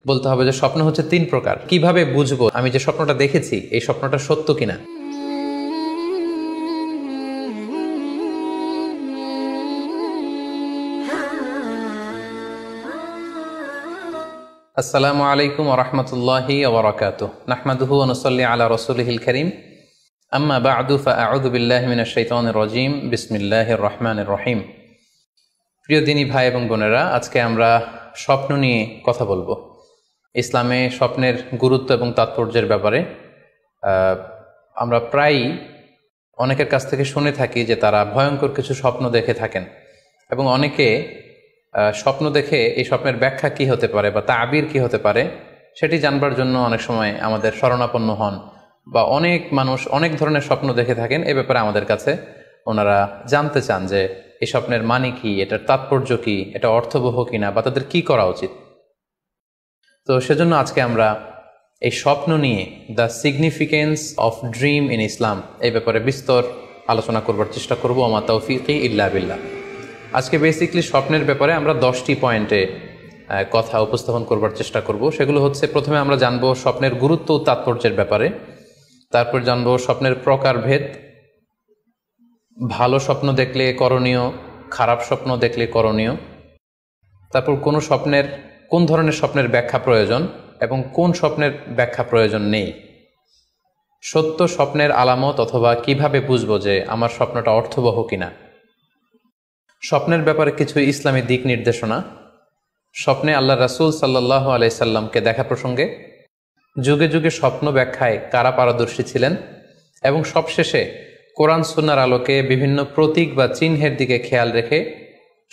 বলতে হবে যে স্বপ্ন হচ্ছে তিন প্রকার। কিভাবে বুঝবো আমি যে স্বপ্নটা দেখেছি এই স্বপ্নটা সত্য কিনা? আসসালামু আলাইকুম ওয়া রাহমাতুল্লাহি ওয়া বারাকাতুহু। নাহমাদুহু ওয়া নুসাল্লি আলা রাসূলিহিল কারীম। আম্মা বা'দু ফাআউযু বিল্লাহি মিনাশ শাইতানির রাজীম। বিসমিল্লাহির রহমানির রহিম। প্রিয় দিনী ভাই এবং বোনেরা, আজকে আমরা স্বপ্ন নিয়ে কথা বলবো। ইসলামে স্বপ্নের গুরুত্ব এবং তাৎপর্যের ব্যাপারে আমরা প্রায়ই অনেকের কাছ থেকে শুনে থাকি যে তারা ভয়ঙ্কর কিছু স্বপ্ন দেখে থাকেন, এবং অনেকে স্বপ্ন দেখে এই স্বপ্নের ব্যাখ্যা কি হতে পারে বা তাবির কি হতে পারে সেটি জানবার জন্য অনেক সময় আমাদের শরণাপন্ন হন, বা অনেক মানুষ অনেক ধরনের স্বপ্ন দেখে থাকেন। এ ব্যাপারে আমাদের কাছে ওনারা জানতে চান যে এই স্বপ্নের মানে কি, এটার তাৎপর্য কি, এটা অর্থবহ কিনা, বা তাদের কি করা উচিত। তো সেজন্য আজকে আমরা এই স্বপ্ন নিয়ে the significance of dream in Islam এই ব্যাপারে বিস্তর আলোচনা করবার চেষ্টা করবো। আমা তাওফিকি ইল্লা বিল্লাহ। আজকে বেসিকলি স্বপ্নের ব্যাপারে আমরা 10টি পয়েন্টে কথা উপস্থাপন করবার চেষ্টা করব। সেগুলো হচ্ছে, প্রথমে আমরা জানবো স্বপ্নের গুরুত্ব ও তাৎপর্যের ব্যাপারে, তারপর জানবো স্বপ্নের প্রকারভেদ, ভালো স্বপ্ন দেখলে করণীয়, খারাপ স্বপ্ন দেখলে করণীয়, তারপর কোন ধরনের স্বপ্নের ব্যাখ্যা প্রয়োজন এবং কোন স্বপ্নের ব্যাখ্যা প্রয়োজন নেই, সত্য স্বপ্নের আলামত অথবা কিভাবে বুঝবো যে আমার স্বপ্নটা অর্থবহ কিনা, স্বপ্নের ব্যাপারে কিছু ইসলামী দিক নির্দেশনা, স্বপ্নে আল্লাহ রাসূল সাল্লাল্লাহু আলাইহি সাল্লামকে দেখা প্রসঙ্গে, যুগে যুগে স্বপ্ন ব্যাখ্যায় কারা পারদর্শী ছিলেন, এবং সবশেষে কোরআন সুন্নাহর আলোকে বিভিন্ন প্রতীক বা চিহ্নের দিকে খেয়াল রেখে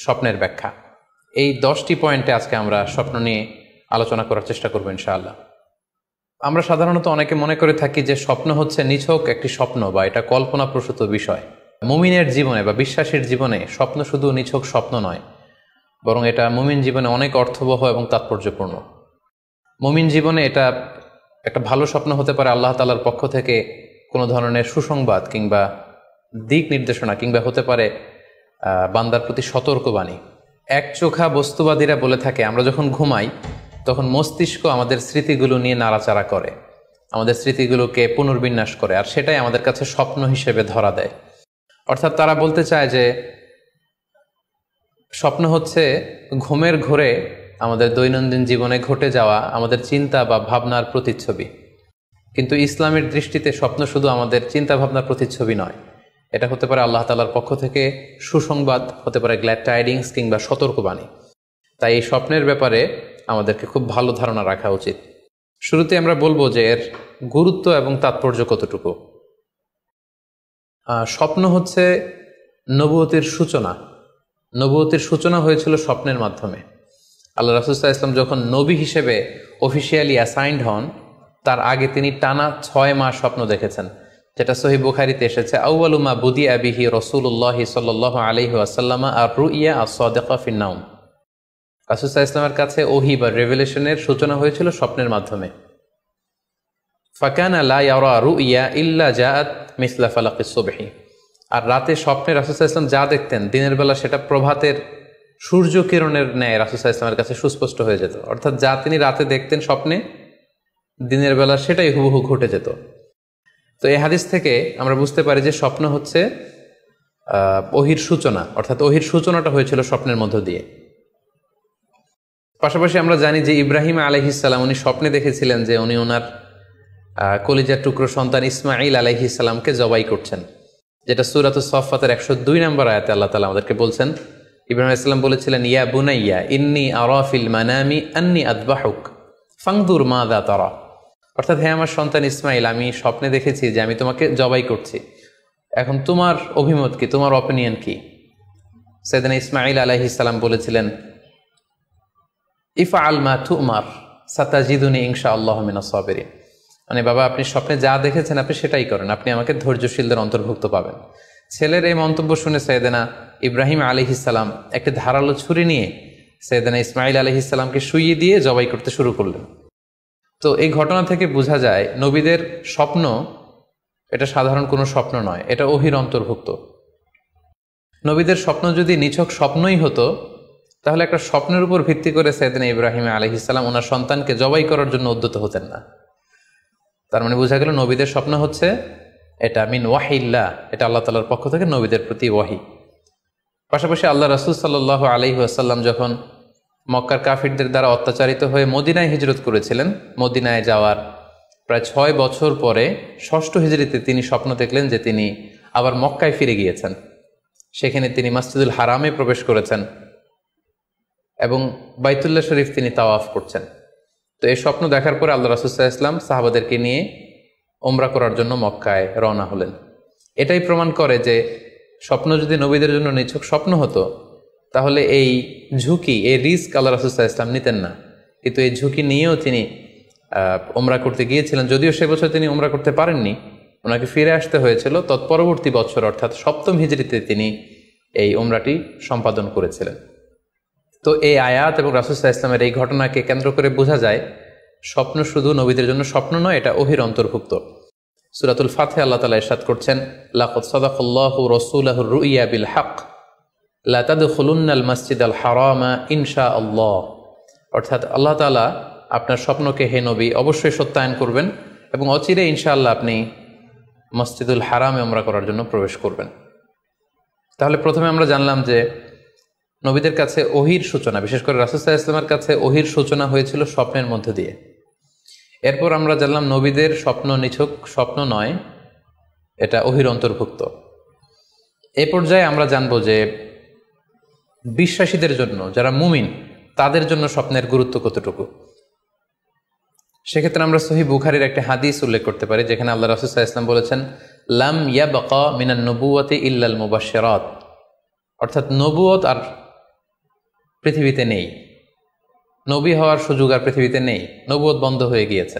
স্বপ্নের ব্যাখ্যা। এই 10টি পয়েন্টে আজকে আমরা স্বপ্ন নিয়ে আলোচনা করার চেষ্টা করব ইনশাআল্লাহ। আমরা সাধারণত অনেকে মনে করে থাকি যে স্বপ্ন হচ্ছে নিছক একটি স্বপ্ন বা এটা কল্পনাপ্রসূত বিষয়। মুমিনের জীবনে বা বিশ্বাসীর জীবনে স্বপ্ন শুধু নিছক স্বপ্ন নয়, বরং এটা মুমিন জীবনে অনেক অর্থবহ এবং তাৎপর্যপূর্ণ। মুমিন জীবনে এটা একটা ভালো স্বপ্ন হতে পারে আল্লাহ তাআলার পক্ষ থেকে কোনো ধরনের সুসংবাদ কিংবা দিক নির্দেশনা, কিংবা হতে পারে বান্দার প্রতি সতর্কবাণী। একচোখা বস্তুবাদীরা বলে থাকে আমরা যখন ঘুমাই তখন মস্তিষ্ক আমাদের স্মৃতিগুলো নিয়ে নাড়াচাড়া করে, আমাদের স্মৃতিগুলোকে পুনর্বিন্যাস করে, আর সেটাই আমাদের কাছে স্বপ্ন হিসেবে ধরা দেয়। অর্থাৎ তারা বলতে চায় যে স্বপ্ন হচ্ছে ঘুমের ঘোরে আমাদের দৈনন্দিন জীবনে ঘটে যাওয়া আমাদের চিন্তা বা ভাবনার প্রতিচ্ছবি। কিন্তু ইসলামের দৃষ্টিতে স্বপ্ন শুধু আমাদের চিন্তা ভাবনার প্রতিচ্ছবি নয়, এটা হতে পারে আল্লাহ তাআলার পক্ষ থেকে সুসংবাদ, হতে পারে গ্ল্যাড টাইডিংস কিংবা সতর্কবাণী। তাই এই স্বপ্নের ব্যাপারে আমাদেরকে খুব ভালো ধারণা রাখা উচিত। শুরুতে আমরা বলবো যে এর গুরুত্ব এবং তাৎপর্য কতটুকু। স্বপ্ন হচ্ছে নবুয়তের সূচনা। নবুয়তের সূচনা হয়েছিল স্বপ্নের মাধ্যমে। আল্লাহ রাসূল সাল্লাল্লাহু আলাইহি ওয়াসাল্লাম যখন নবী হিসেবে অফিসিয়ালি অ্যাসাইন্ড হন, তার আগে তিনি টানা 6 মাস স্বপ্ন দেখেছেন, যেটা সহিহ বুখারীতে এসেছে। আউয়ালু মা বুদিআ বিহি রাসূলুল্লাহ সাল্লাল্লাহু আলাইহি ওয়াসাল্লাম আর-রুইয়া আস-সাদিকা ফিন-নাওম। রাসূল সাল্লাল্লাহু আলাইহি ওয়াসাল্লামের কাছে ওহী বা রেভেলেশনের সূচনা হয়েছিল স্বপ্নের মাধ্যমে। ফাকানা লা ইয়ারা রুইয়া ইল্লা জাআত মিসলা ফালাকিস সুবহি। আর রাতে স্বপ্নে রাসূল সাল্লাল্লাহু আলাইহি ওয়াসাল্লাম যা দেখতেন, দিনের বেলা সেটা প্রভাতের সূর্য কিরণের ন্যায় রাসূল সাল্লাল্লাহু আলাইহি ওয়াসাল্লামের কাছে সুস্পষ্ট হয়ে যেত। অর্থাৎ যা তিনি রাতে দেখতেন স্বপ্নে, দিনের বেলা সেটাই হুবহু ঘটে যেত। তো এই হাদিস থেকে আমরা বুঝতে পারি যে স্বপ্ন হচ্ছে ওহীর সূচনা, অর্থাৎ ওহীর সূচনাটা হয়েছিল স্বপ্নের মধ্য দিয়ে। পাশাপাশি আমরা জানি যে ইব্রাহিম আলাইহিস সালাম উনি স্বপ্নে দেখেছিলেন যে উনি ওনার কলিজার টুকরো সন্তান ইসমাঈল আলাইহিস সালামকে জবাই করছেন, যেটা সূরাতুস সাফফাতের 102 নম্বর আয়াতে আল্লাহ তাআলা আমাদেরকে বলছেন। ইব্রাহিম আলাইহিস সালাম বলেছিলেন, ইয়া বুনাইয়া ইন্নী আরা ফিল মানামি আন্নী আযবাহুক ফানজুর মাযা তারা। অর্থাৎ, হে আমার সন্তান ইসমাইল, আমি স্বপ্নে দেখেছি যে আমি তোমাকে জবাই করছি, এখন তোমার অভিমত কি, তোমার অপিনিয়ন কি? সাইয়েদনা ইসমাঈল আলাইহিস সালাম বলেছিলেন, ইফআল মা তুমার সাতাজিদুনি ইনশাআল্লাহু মিনাস সাবিরিন। মানে বাবা, আপনি স্বপ্নে যা দেখেছেন আপনি সেটাই করেন, আপনি আমাকে ধৈর্যশীলদের অন্তর্ভুক্ত পাবেন। ছেলের এই মন্তব্য শুনে সাইয়েদনা ইব্রাহিম আলাইহিস সালাম একটি ধারালো ছুরি নিয়ে সাইয়েদনা ইসমাঈল আলাইহিস সালামকে শুইয়ে দিয়ে জবাই করতে শুরু করলেন। তো এই ঘটনা থেকে বোঝা যায় নবীদের স্বপ্ন এটা সাধারণ কোনো স্বপ্ন নয়, এটা ওহীর অন্তর্ভুক্ত। নবীদের স্বপ্ন যদি নিছক স্বপ্নই হতো তাহলে একটা স্বপ্নের উপর ভিত্তি করে সাইয়েদনা ইব্রাহিম আলাইহিস সালাম ওনার সন্তানকে জবাই করার জন্য উদ্যত হতেন না। তার মানে বোঝা গেল নবীদের স্বপ্ন হচ্ছে এটা মিন ওয়াহিল্লাহ, এটা আল্লাহ তাআলার পক্ষ থেকে নবীদের প্রতি ওয়াহি। পাশাপাশি আল্লাহ রাসূল সাল্লাল্লাহু আলাইহি ওয়াসাল্লাম যখন মক্কার কাফিরদের দ্বারা অত্যাচারিত হয়ে মদিনায় হিজরত করেছিলেন, মদিনায় যাওয়ার প্রায় 6 বছর পরে 6ষ্ঠ হিজরিতে তিনি স্বপ্ন দেখলেন যে তিনি আবার মক্কায় ফিরে গিয়েছেন। সেখানে তিনি মসজিদুল হারামে প্রবেশ করেছেন এবং বাইতুল্লাহ শরীফ তিনি তাওয়াফ করছেন। তো এই স্বপ্ন দেখার পরে আল্লাহ রাসূল সাল্লাল্লাহু আলাইহি ওয়াসাল্লাম সাহাবাদেরকে নিয়ে উমরা করার জন্য মক্কায় রওনা হলেন। এটাই প্রমাণ করে যে স্বপ্ন যদি নবীদের জন্য নিছক স্বপ্ন হতো তাহলে এই ঝুঁকি, এই রিস্ক আল্লাহ রাসূল সাল্লাল্লাহু আলাইহি ওয়াসাল্লাম নিতেন না। কিন্তু এই ঝুঁকি নিয়েও তিনি উমরা করতে গিয়েছিলেন, যদিও সে বছর তিনি উমরা করতে পারেননি, ওনাকে ফিরে আসতে হয়েছিল। তৎপরবর্তী বছর অর্থাৎ 7ম হিজরিতে তিনি এই উমরাটি সম্পাদন করেছিলেন। তো এই আয়াত এবং রাসূল সাল্লাল্লাহু আলাইহি ওয়াসাল্লামের এই ঘটনাকে কেন্দ্র করে বোঝা যায় স্বপ্ন শুধু নবীদের জন্য স্বপ্ন নয়, এটা ওহীর অন্তর্ভুক্ত। সূরাতুল ফাতহে আল্লাহ তাআলা ইরশাদ করছেন, লাকাদ সাদাকাল্লাহু রাসূলাহুর রুইয়া বিল হক লা তাদখুলুন্নাল মাসজিদাল হারামা ইনশাআল্লাহ। অর্থাৎ আল্লাহ তাআলা আপনার স্বপ্নকে হে নবী অবশ্যই সত্যায়ন করবেন এবং অচিরে ইনশাআল্লাহ আপনি মসজিদুল হারামে উমরা করার জন্য প্রবেশ করবেন। তাহলে প্রথমে আমরা জানলাম যে নবীদের কাছে ওহীর সূচনা, বিশেষ করে রাসূল সাল্লাল্লাহু আলাইহি ওয়াসাল্লামের কাছে ওহীর সূচনা হয়েছিল স্বপ্নের মধ্যে দিয়ে। এরপর আমরা জানলাম নবীদের স্বপ্ন নিছক স্বপ্ন নয়, এটা ওহীর অন্তর্ভুক্ত। এই পর্যায়ে আমরা জানবো যে বিশ্বাসীদের জন্য, যারা মুমিন, তাদের জন্য স্বপ্নের গুরুত্ব কতটুকু। সেক্ষেত্রে আমরা সহিহ বুখারীর একটা হাদিস উল্লেখ করতে পারি, যেখানে আল্লাহ রাসূল সাল্লাল্লাহু আলাইহি ওয়াসাল্লাম বলেছেন, লাম ইয়াবকা মিনান নবুওয়াতি ইল্লাল মুবাশশিরাত। অর্থাৎ নবুয়ত আর পৃথিবীতে নেই, নবী হওয়ার সুযোগ আর পৃথিবীতে নেই, নবুয়ত বন্ধ হয়ে গিয়েছে।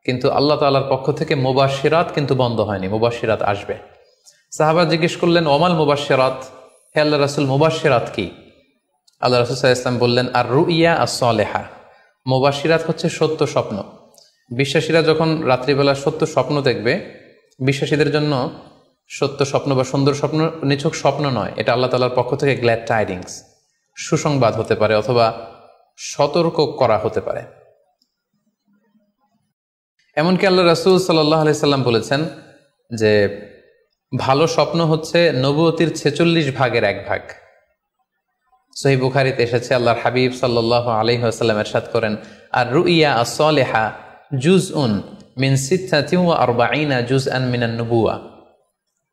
কিন্তু আল্লাহ তাআলার পক্ষ থেকে মুবাশশিরাত কিন্তু বন্ধ হয়নি, মুবাশশিরাত আসবে। সাহাবা জিজ্ঞেস করলেন, ওমাল মুবাশশিরাত, হে আল্লাহ রাসূল মুবাশশিরাত কি? আল্লাহ রাসূল সাল্লাল্লাহু আলাইহি ওয়াসাল্লাম বললেন, আর রুইয়া আস-সালেহা। মুবাশশিরাত হচ্ছে সত্য স্বপ্ন। বিশ্বাসীরা যখন রাত্রিবেলা সত্য স্বপ্ন দেখবে, বিশ্বাসীদের জন্য সত্য স্বপ্ন বা সুন্দর স্বপ্ন নিছক স্বপ্ন নয়, এটা আল্লাহ তাআলার পক্ষ থেকে গ্ল্যাড টাইডিংস, সুসংবাদ হতে পারে অথবা সতর্ক করা হতে পারে। এমনকি আল্লাহ রাসূল সাল্লাল্লাহু আলাইহি সাল্লাম বলেছেন যে ভালো স্বপ্ন হচ্ছে নবুয়তির 46 ভাগের 1 ভাগ। সহিহ বুখারীতে এসেছে, আল্লাহর হাবিব সাল্লাল্লাহু আলাইহি ওয়াসাল্লাম ইরশাদ করেন, আর রুইয়া আস-সালিহা জুজউন মিন 46 জুজআন মিনান নুবুওয়া।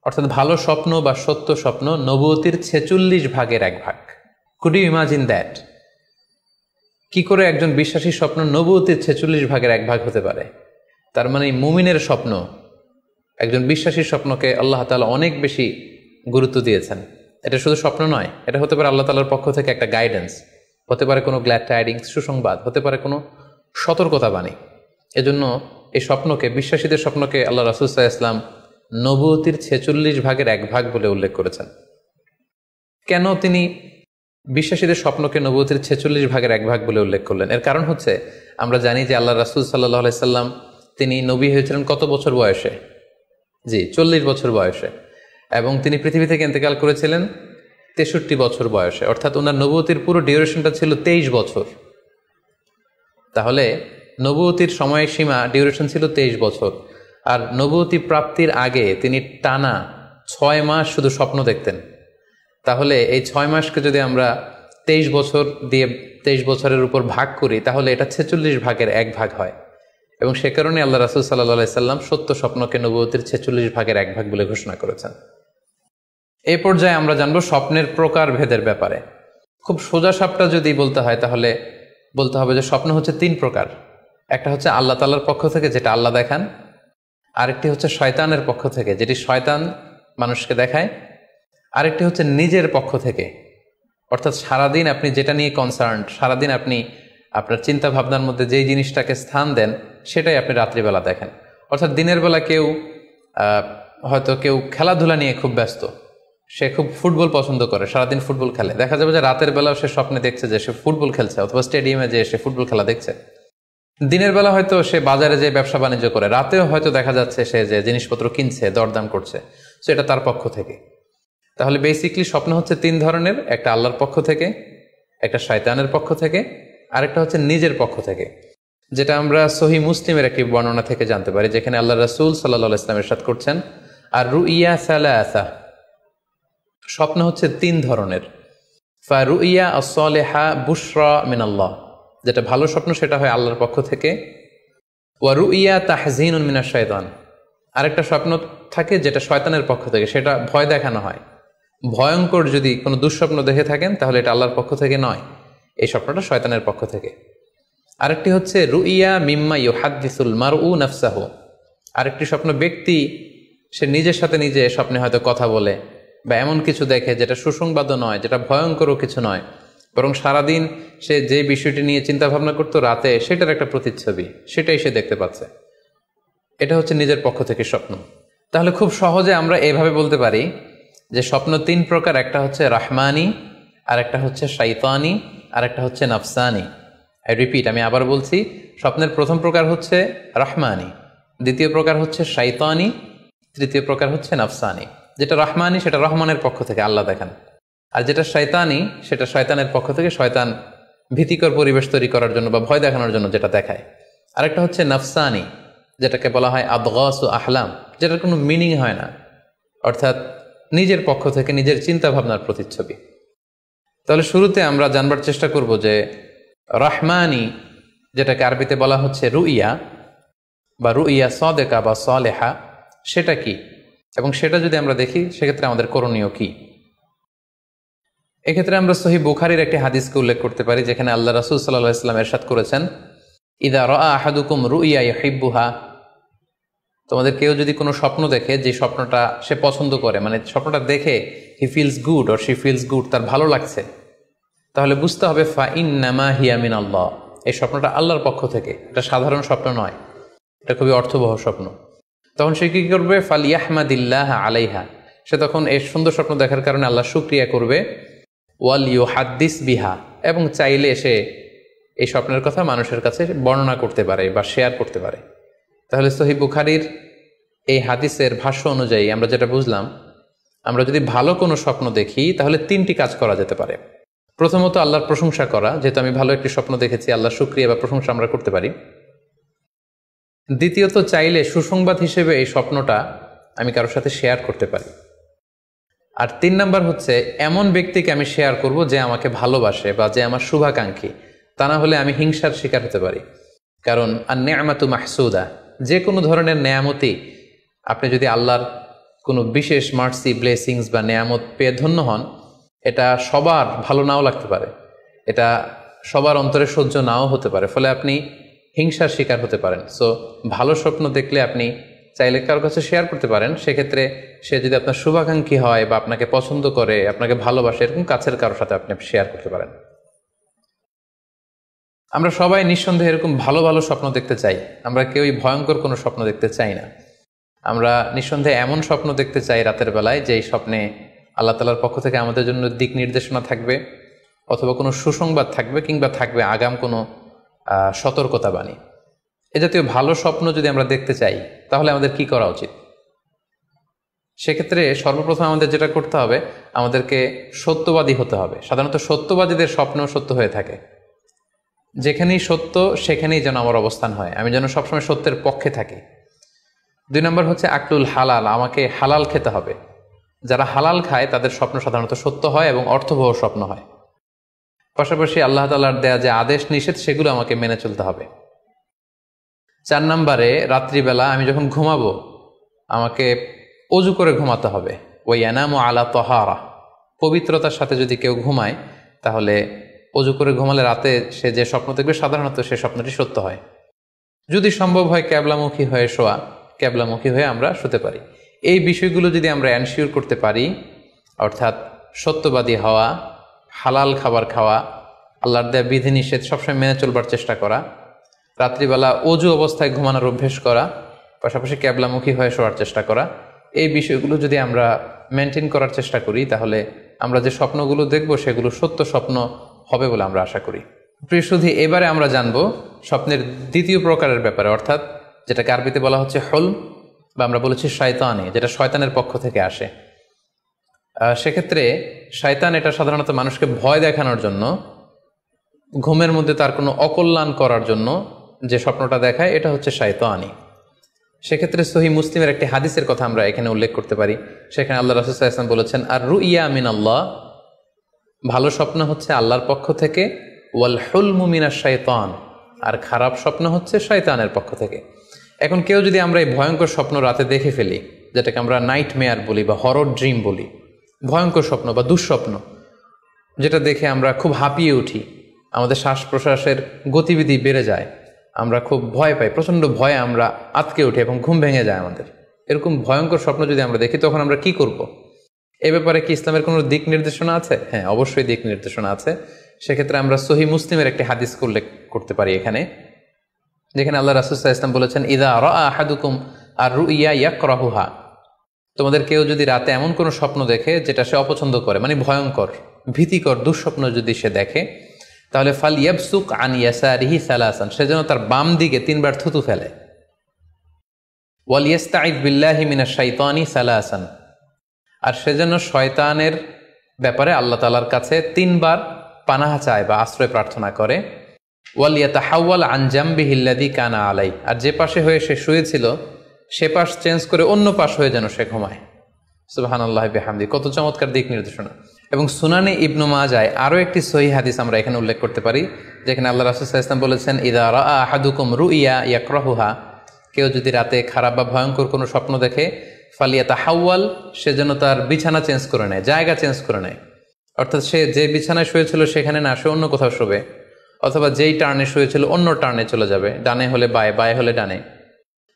অর্থাৎ ভালো স্বপ্ন বা সত্য স্বপ্ন নবুয়তির 46 ভাগের 1 ভাগ। Could you imagine that? কি করে একজন বিশ্বাসী স্বপ্ন নবুয়তির 46 ভাগের 1 ভাগ হতে পারে? তার মানে মুমিনের স্বপ্ন, একজন বিশ্বাসীর স্বপ্নকে আল্লাহ তাআলা অনেক বেশি গুরুত্ব দিয়েছেন। এটা শুধু স্বপ্ন নয়, এটা হতে পারে আল্লাহ তাআলার পক্ষ থেকে একটা গাইডেন্স, হতে পারে কোনো গ্ল্যাড টাইডিংস, সুসংবাদ, হতে পারে কোনো সতর্কতা বাণী। এজন্য এই স্বপ্নকে, বিশ্বাসীদের স্বপ্নকে আল্লাহ রাসূল সাল্লাল্লাহু আলাইহি ওয়াসাল্লাম নবুয়তির 46 ভাগের 1 ভাগ বলে উল্লেখ করেছেন। কেন তিনি বিশ্বাসীদের স্বপ্নকে নবুয়তির 46 ভাগের 1 ভাগ বলে উল্লেখ করলেন? এর কারণ হচ্ছে, আমরা জানি যে আল্লাহ রাসূল সাল্লাল্লাহু আলাইহি সাল্লাম তিনি নবী হয়েছিলেন কত বছর বয়সে? জি, 40 বছর বয়সে। এবং তিনি পৃথিবী থেকে ইন্তেকাল করেছিলেন 63 বছর বয়সে। অর্থাৎ ওনার নবুয়তির পুরো ডিউরেশনটা ছিল 23 বছর। তাহলে নবুয়তির সময়সীমা ডিউরেশন ছিল 23 বছর। আর নবুয়তি প্রাপ্তির আগে তিনি টানা 6 মাস শুধু স্বপ্ন দেখতেন। তাহলে এই 6 মাসকে যদি আমরা 23 বছর দিয়ে 23 বছরের উপর ভাগ করি, তাহলে এটা 46 ভাগের 1 ভাগ হয়। এবং সে কারণে আল্লাহ রাসূল সাল্লাল্লাহু আলাইহি সাল্লাম সত্য স্বপ্নকে নবুয়তির 46 ভাগের 1 ভাগ বলে ঘোষণা করেছেন। এই পর্যায়ে আমরা জানবো স্বপ্নের প্রকার ভেদের ব্যাপারে। খুব সোজা সাপটা যদি বলতে হয়, তাহলে বলতে হবে যে স্বপ্ন হচ্ছে 3 প্রকার। একটা হচ্ছে আল্লাহ তাআলার পক্ষ থেকে, যেটা আল্লাহ দেখান। আরেকটি হচ্ছে শয়তানের পক্ষ থেকে, যেটি শয়তান মানুষকে দেখায়। আরেকটি হচ্ছে নিজের পক্ষ থেকে, অর্থাৎ সারাদিন আপনি যেটা নিয়ে কনসার্ন, সারাদিন আপনি আপনার চিন্তা ভাবনার মধ্যে যেই জিনিসটাকে স্থান দেন, সেটাই আপনি রাত্রিবেলা দেখেন। অর্থাৎ দিনের বেলা হয়তো কেউ খেলাধুলা নিয়ে খুব ব্যস্ত, সে খুব ফুটবল পছন্দ করে, সারাদিন ফুটবল খেলে। দেখা যাবে যে রাতের বেলাও সে স্বপ্নে দেখছে যে সে ফুটবল খেলছে, অথবা স্টেডিয়ামে যে সে ফুটবল খেলা দেখছে। দিনের বেলা হয়তো সে বাজারে যে ব্যবসা বাণিজ্য করে, রাতেও হয়তো দেখা যাচ্ছে সে যে জিনিসপত্র কিনছে, দরদাম করছে। সো এটা তার পক্ষ থেকে। তাহলে বেসিকলি স্বপ্ন হচ্ছে 3 ধরনের। একটা আল্লাহর পক্ষ থেকে, একটা শয়তানের পক্ষ থেকে, আরেকটা হচ্ছে নিজের পক্ষ থেকে, যেটা আমরা সহি মুসলিমের একটি বর্ণনা থেকে জানতে পারি, যেখানে আল্লাহ রাসূল সাল্লাল্লাহু আলাইহি ওয়াসাল্লাম ইরশাদ করছেন, আর রুইয়া সালাসা, স্বপ্ন হচ্ছে 3 ধরনের। ফারুইয়া আস-সালিহা বুশরা মিনাল্লাহ, যেটা ভালো স্বপ্ন সেটা হয় আল্লাহর পক্ষ থেকে। ওয়া রুইয়া তাহজিনুন মিনাশ শাইতান, আরেকটা স্বপ্ন থাকে যেটা শয়তানের পক্ষ থেকে, সেটা ভয় দেখানো হয়। ভয়ঙ্কর যদি কোনো দুঃস্বপ্ন দেখে থাকেন তাহলে এটা আল্লাহর পক্ষ থেকে নয়, এই স্বপ্নটা শয়তানের পক্ষ থেকে। আরেকটি হচ্ছে রুইয়া মিম্মা ইউহাদ্দিসুল মারউ নাফসাহু, আরেকটি স্বপ্ন ব্যক্তি সে নিজের সাথে নিজে স্বপ্নে হয়তো কথা বলে বা এমন কিছু দেখে যেটা সুসংবাদও নয়, যেটা ভয়ঙ্করও কিছু নয়, বরং সারাদিন সে যে বিষয়টি নিয়ে চিন্তা ভাবনা করতো রাতে সেটার একটা প্রতিচ্ছবি, সেটাই সে দেখতে পাচ্ছে। এটা হচ্ছে নিজের পক্ষ থেকে স্বপ্ন। তাহলে খুব সহজে আমরা এভাবে বলতে পারি যে স্বপ্ন 3 প্রকার, একটা হচ্ছে রাহমানি, আর একটা হচ্ছে শাইতানি, আর একটা হচ্ছে নাফসানি। রিপিট, আমি আবার বলছি, স্বপ্নের প্রথম প্রকার হচ্ছে রাহমানি, দ্বিতীয় প্রকার হচ্ছে শাইতানি, তৃতীয় প্রকার হচ্ছে নাফসানি। যেটা রাহমানি সেটা রহমানের পক্ষ থেকে, আল্লাহ দেখান। আর যেটা শয়তানি সেটা শয়তানের পক্ষ থেকে, শয়তান ভীতিকর পরিবেশ তৈরি করার জন্য বা ভয় দেখানোর জন্য যেটা দেখায়। আরেকটা হচ্ছে নাফসানি, যেটাকে বলা হয় আদগাস ও আহলাম, যেটার কোনো মিনিং হয় না, অর্থাৎ নিজের পক্ষ থেকে নিজের চিন্তা ভাবনার প্রতিচ্ছবি। তাহলে শুরুতে আমরা জানবার চেষ্টা করব যে রহমানি, যেটাকে আরবিতে বলা হচ্ছে রুইয়া বা রুইয়া সাদেকা বা সালেহা, সেটা কি, এবং সেটা যদি আমরা দেখি সেক্ষেত্রে আমাদের করণীয় কি। এক্ষেত্রে আমরা সহিহ বুখারীর একটি হাদিসকে উল্লেখ করতে পারি, যেখানে আল্লাহ রাসূল সাল্লাল্লাহু আলাইহি ওয়াসাল্লাম ইরশাদ করেছেন, ইযা রাআ আহাদুকুম রুইয়া ইউহিব্বুহা, তোমাদের কেউ যদি কোনো স্বপ্ন দেখে যে স্বপ্নটা সে পছন্দ করে, মানে স্বপ্নটা দেখে he feels good or she feels good, তার ভালো লাগছে, তাহলে বুঝতে হবে ফা ইন্নামা হিয়া মিনাল্লাহ, এই স্বপ্নটা আল্লাহর পক্ষ থেকে, এটা সাধারণ স্বপ্ন নয়, এটা খুবই অর্থবহ স্বপ্ন। তখন সে কি করবে? ফালিয়াহমাদিল্লাহ আলাইহা, সে তখন এই সুন্দর স্বপ্ন দেখার কারণে আল্লাহ শুকরিয়া করবে। ওয়াল ইউহাদ্দিস বিহা, এবং চাইলে সে এই স্বপ্নের কথা মানুষের কাছে বর্ণনা করতে পারে বা শেয়ার করতে পারে। তাহলে সহিহ বুখারীর এই হাদিসের ভাষ্য অনুযায়ী আমরা যেটা বুঝলাম, আমরা যদি ভালো কোনো স্বপ্ন দেখি তাহলে 3টি কাজ করা যেতে পারে। প্রথমত আল্লাহর প্রশংসা করা, যেহেতু আমি ভালো একটি স্বপ্ন দেখেছি, আল্লাহ শুকরিয়া বা প্রশংসা আমরা করতে পারি। দ্বিতীয়ত চাইলে সুসংবাদ হিসেবে এই স্বপ্নটা আমি কারোর সাথে শেয়ার করতে পারি। আর 3 নাম্বার হচ্ছে এমন ব্যক্তিকে আমি শেয়ার করব যে আমাকে ভালোবাসে বা যে আমার শুভাকাঙ্ক্ষী, তা না হলে আমি হিংসার শিকার হতে পারি। কারণ আন-নি'মাতু মাহসুদা, যে কোনো ধরনের নেয়ামতই, আপনি যদি আল্লাহর কোনো বিশেষ মার্সি, ব্লেসিংস বা নেয়ামত পেয়ে ধন্য হন, এটা সবার ভালো নাও লাগতে পারে, এটা সবার অন্তরে সহ্য নাও হতে পারে, ফলে আপনি হিংসার শিকার হতে পারেন। সো ভালো স্বপ্ন দেখলে আপনি চাইলে কারোর কাছে শেয়ার করতে পারেন, সেক্ষেত্রে সে যদি আপনার শুভাকাঙ্ক্ষী হয় বা আপনাকে পছন্দ করে, আপনাকে ভালোবাসে, এরকম কাছের কারোর সাথে আপনি শেয়ার করতে পারেন। আমরা সবাই নিঃসন্দেহে এরকম ভালো ভালো স্বপ্ন দেখতে চাই, আমরা কেউই ভয়ঙ্কর কোনো স্বপ্ন দেখতে চাই না। আমরা নিঃসন্দেহে এমন স্বপ্ন দেখতে চাই রাতের বেলায় যে স্বপ্নে আল্লাহ তাআলার পক্ষ থেকে আমাদের জন্য দিক নির্দেশনা থাকবে, অথবা কোনো সুসংবাদ থাকবে, কিংবা থাকবে আগাম কোনো সতর্কতা বাণী। এ জাতীয় ভালো স্বপ্ন যদি আমরা দেখতে চাই তাহলে আমাদের কি করা উচিত? সেক্ষেত্রে সর্বপ্রথম আমাদের যেটা করতে হবে, আমাদেরকে সত্যবাদী হতে হবে। সাধারণত সত্যবাদীদের স্বপ্ন সত্য হয়ে থাকে। যেখানেই সত্য সেখানেই যেন আমার অবস্থান হয়, আমি যেন সবসময় সত্যের পক্ষে থাকি। 2 নম্বর হচ্ছে আকলুল হালাল, আমাকে হালাল খেতে হবে। যারা হালাল খায় তাদের স্বপ্ন সাধারণত সত্য হয় এবং অর্থবহ স্বপ্ন হয়। পাশাপাশি আল্লাহ তাআলার দেয়া যে আদেশ নিষেধ সেগুলো আমাকে মেনে চলতে হবে। 4 নম্বরে রাত্রিবেলা আমি যখন ঘুমাবো আমাকে অজু করে ঘুমাতে হবে। ওয়ায়ানামু আলা তাহারা, পবিত্রতার সাথে যদি কেউ ঘুমায় তাহলে অজু করে ঘুমালে রাতে সে যে স্বপ্ন দেখবে সাধারণত সে স্বপ্নটি সত্য হয়। যদি সম্ভব হয় ক্যাবলামুখী হয়ে শোয়া, ক্যাবলামুখী হয়ে আমরা শুতে পারি। এই বিষয়গুলো যদি আমরা এনশিওর করতে পারি, অর্থাৎ সত্যবাদী হওয়া, হালাল খাবার খাওয়া, আল্লাহর দেয়া বিধিনিষেধ সবসময় মেনে চলবার চেষ্টা করা, রাত্রিবেলা অজু অবস্থায় ঘুমানোর অভ্যেস করা, পাশাপাশি ক্যাবলামুখী হয়ে শোয়ার চেষ্টা করা, এই বিষয়গুলো যদি আমরা মেনটেন করার চেষ্টা করি তাহলে আমরা যে স্বপ্নগুলো দেখব সেগুলো সত্য স্বপ্ন হবে বলে আমরা আশা করি। প্রিয় সুধী, এবারে আমরা জানব স্বপ্নের দ্বিতীয় প্রকারের ব্যাপারে, অর্থাৎ যেটাকে আরবিতে বলা হচ্ছে হলম, বা আমরা বলেছি শয়তানি, যেটা শয়তানের পক্ষ থেকে আসে। সেক্ষেত্রে শয়তান এটা সাধারণত মানুষকে ভয় দেখানোর জন্য ঘুমের মধ্যে তার কোনো অকল্যাণ করার জন্য যে স্বপ্নটা দেখায় এটা হচ্ছে শায়তানি। সেক্ষেত্রে সহিহ মুসলিমের একটি হাদিসের কথা আমরা এখানে উল্লেখ করতে পারি। সেখানে আল্লাহ রাসূল সাল্লাল্লাহু আলাইহি ওয়াসাল্লাম বলেছেন, আর রুইয়া মিন আল্লাহ, ভালো স্বপ্ন হচ্ছে আল্লাহর পক্ষ থেকে, ওয়াল হুলমু মিনাশ শাইতান, আর খারাপ স্বপ্ন হচ্ছে শয়তানের পক্ষ থেকে। এখন কেউ যদি আমরা এই ভয়ঙ্কর স্বপ্ন রাতে দেখে ফেলি, যেটাকে আমরা নাইট মেয়ার বলি বা হরর ড্রিম বলি, ভয়ঙ্কর স্বপ্ন বা দুঃস্বপ্ন, যেটা দেখে আমরা খুব হাঁপিয়ে উঠি, আমাদের শ্বাস প্রশ্বাসের গতিবিধি বেড়ে যায়, আমরা খুব ভয় পাই, প্রচণ্ড ভয়ে আমরা আটকে উঠি এবং ঘুম ভেঙে যায় আমাদের, এরকম ভয়ঙ্কর স্বপ্ন যদি আমরা দেখি তখন আমরা কি করব? এ ব্যাপারে কি ইসলামের কোনো দিক নির্দেশনা আছে? হ্যাঁ, অবশ্যই দিক নির্দেশনা আছে। সেক্ষেত্রে আমরা সহিহ মুসলিমের একটি হাদিস উল্লেখ করতে পারি এখানে, যেখানে আল্লাহ রাসূল সাল্লাল্লাহু আলাইহি ওয়াসাল্লাম বলেছেন, ইযা রাআ আহাদুকুম আর রুইয়া ইয়াকরাহুহা, তোমাদের কেউ যদি রাতে এমন কোনো স্বপ্ন দেখে যেটা সে অপছন্দ করে, মানে ভয়ঙ্কর ভীতিকর দুঃস্বপ্ন যদি সে দেখে, তাহলে ফাল ইয়াবসুক আন ইয়াসারিহি সালাসান, সে যেন তার বাম দিকে 3 বার থুতু ফেলে। ওয়াল ইস্তাঈদ বিল্লাহি মিনাশ শাইতানি সালাসান, আর সে যেন শয়তানের ব্যাপারে আল্লাহ তাআলার কাছে 3 বার পানাহ চায় বা আশ্রয় প্রার্থনা করে। ওয়াল ইয়াতাহাওয়াল আন জামবিহি আল্লাযী কানা আলাই, আর যে পাশে হয়ে সে শুয়েছিল সে পাশ চেঞ্জ করে অন্য পাশ হয়ে যেন সে ঘুমায়। সুবহানাল্লাহি বিহামদি, কত চমৎকার দিক নির্দেশনা। এবং সুনানে ইবনু মাজায় আরও একটি সহিহ হাদিস আমরা এখানে উল্লেখ করতে পারি, যেখানে আল্লাহ রাসূল সাল্লাল্লাহু আলাইহি ওয়াসাল্লাম বলেছেন, ইযা রাআ আহাদুকুম রুইয়া ইয়াকরাহুহা, কেউ যদি রাতে খারাপ বা ভয়ঙ্কর কোনো স্বপ্ন দেখে, ফালিয়াতাহাওয়াল, সে যেন তার বিছানা চেঞ্জ করে নেয়, জায়গা চেঞ্জ করে নেয়। অর্থাৎ সে যে বিছানায় শুয়েছিল সেখানে না, সে অন্য কোথাও শোবে, অথবা যেই টার্নে শুয়েছিল অন্য টার্নে চলে যাবে, ডানে হলে বায়ে, বায়ে হলে ডানে।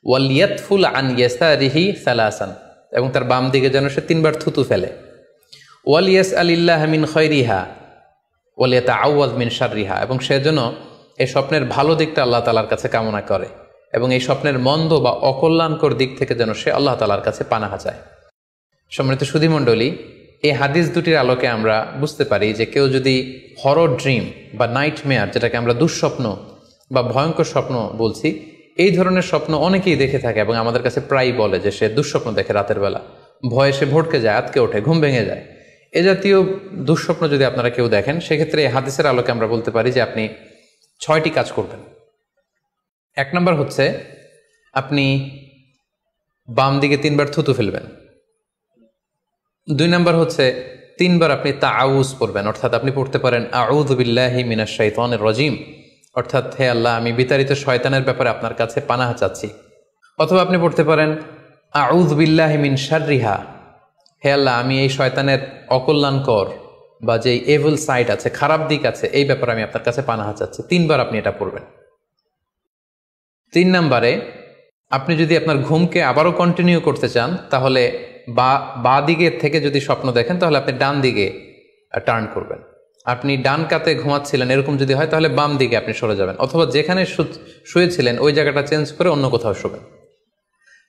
ওয়াল ইয়াতফুল আন ইয়াসারিহি সালাসান, এবং তার বাম দিকে যেন সে 3 বার থুতু ফেলে। ওয়াল ইয়াসআলিল্লাহ মিন খায়রিহা ওয়াল ইয়াতাআওয়ায মিন শাররিহা, এবং সে যেন এই স্বপ্নের ভালো দিকটা আল্লাহ তাআলার কাছে কামনা করে, এবং এই স্বপ্নের মন্দ বা অকল্যাণকর দিক থেকে যেন সে আল্লাহ তাআলার কাছে পানাহা চায়। সম্মানিত সুধীমণ্ডলী, এই হাদিস দুটির আলোকে আমরা বুঝতে পারি যে কেউ যদি হরর ড্রিম বা নাইট মেয়ার, যেটাকে আমরা দুঃস্বপ্ন বা ভয়ঙ্কর স্বপ্ন বলছি, এই ধরনের স্বপ্ন অনেকেই দেখে থাকে এবং আমাদের কাছে প্রায়ই বলে যে সে দুঃস্বপ্ন দেখে রাতের বেলা, ভয়ে সে ভটকে যায়, আটকে ওঠে, ঘুম ভেঙে যায়। এ জাতীয় দুঃস্বপ্ন যদি আপনারা কেউ দেখেন, সেক্ষেত্রে এই হাদিসের আলোকে আমরা বলতে পারি যে আপনি 6টি কাজ করবেন। 1 নম্বর হচ্ছে আপনি বাম দিকে 3 বার থুতু ফেলবেন। 2 নম্বর হচ্ছে 3 বার আপনি তাআউজ পড়বেন, অর্থাৎ আপনি পড়তে পারেন আউযু বিল্লাহি মিনাশ শাইতানির রাজিম, অর্থাৎ হে আল্লাহ, আমি বিতাড়িত শয়তানের ব্যাপারে আপনার কাছে পানাহ চাচ্ছি। অথবা আপনি পড়তে পারেন আউযু বিল্লাহি মিন শাররিহা, হে আল্লাহ, আমি এই শয়তানের অকল্যাণকর বা যেই এভিল সাইড আছে, খারাপ দিক আছে, এই ব্যাপারে আমি আপনার কাছে পানাহ চাচ্ছি। 3 বার আপনি এটা পড়বেন। 3 নম্বরে আপনি যদি আপনার ঘুমকে আবারও কন্টিনিউ করতে চান, তাহলে বা দিকে থেকে যদি স্বপ্ন দেখেন, তাহলে আপনি ডান দিকে টার্ন করবেন। আপনি ডান কাতে ঘুমাচ্ছিলেন এরকম যদি হয়, তাহলে বাম দিকে আপনি সরে যাবেন, অথবা যেখানে শুয়েছিলেন ওই জায়গাটা চেঞ্জ করে অন্য কোথাও শোবেন।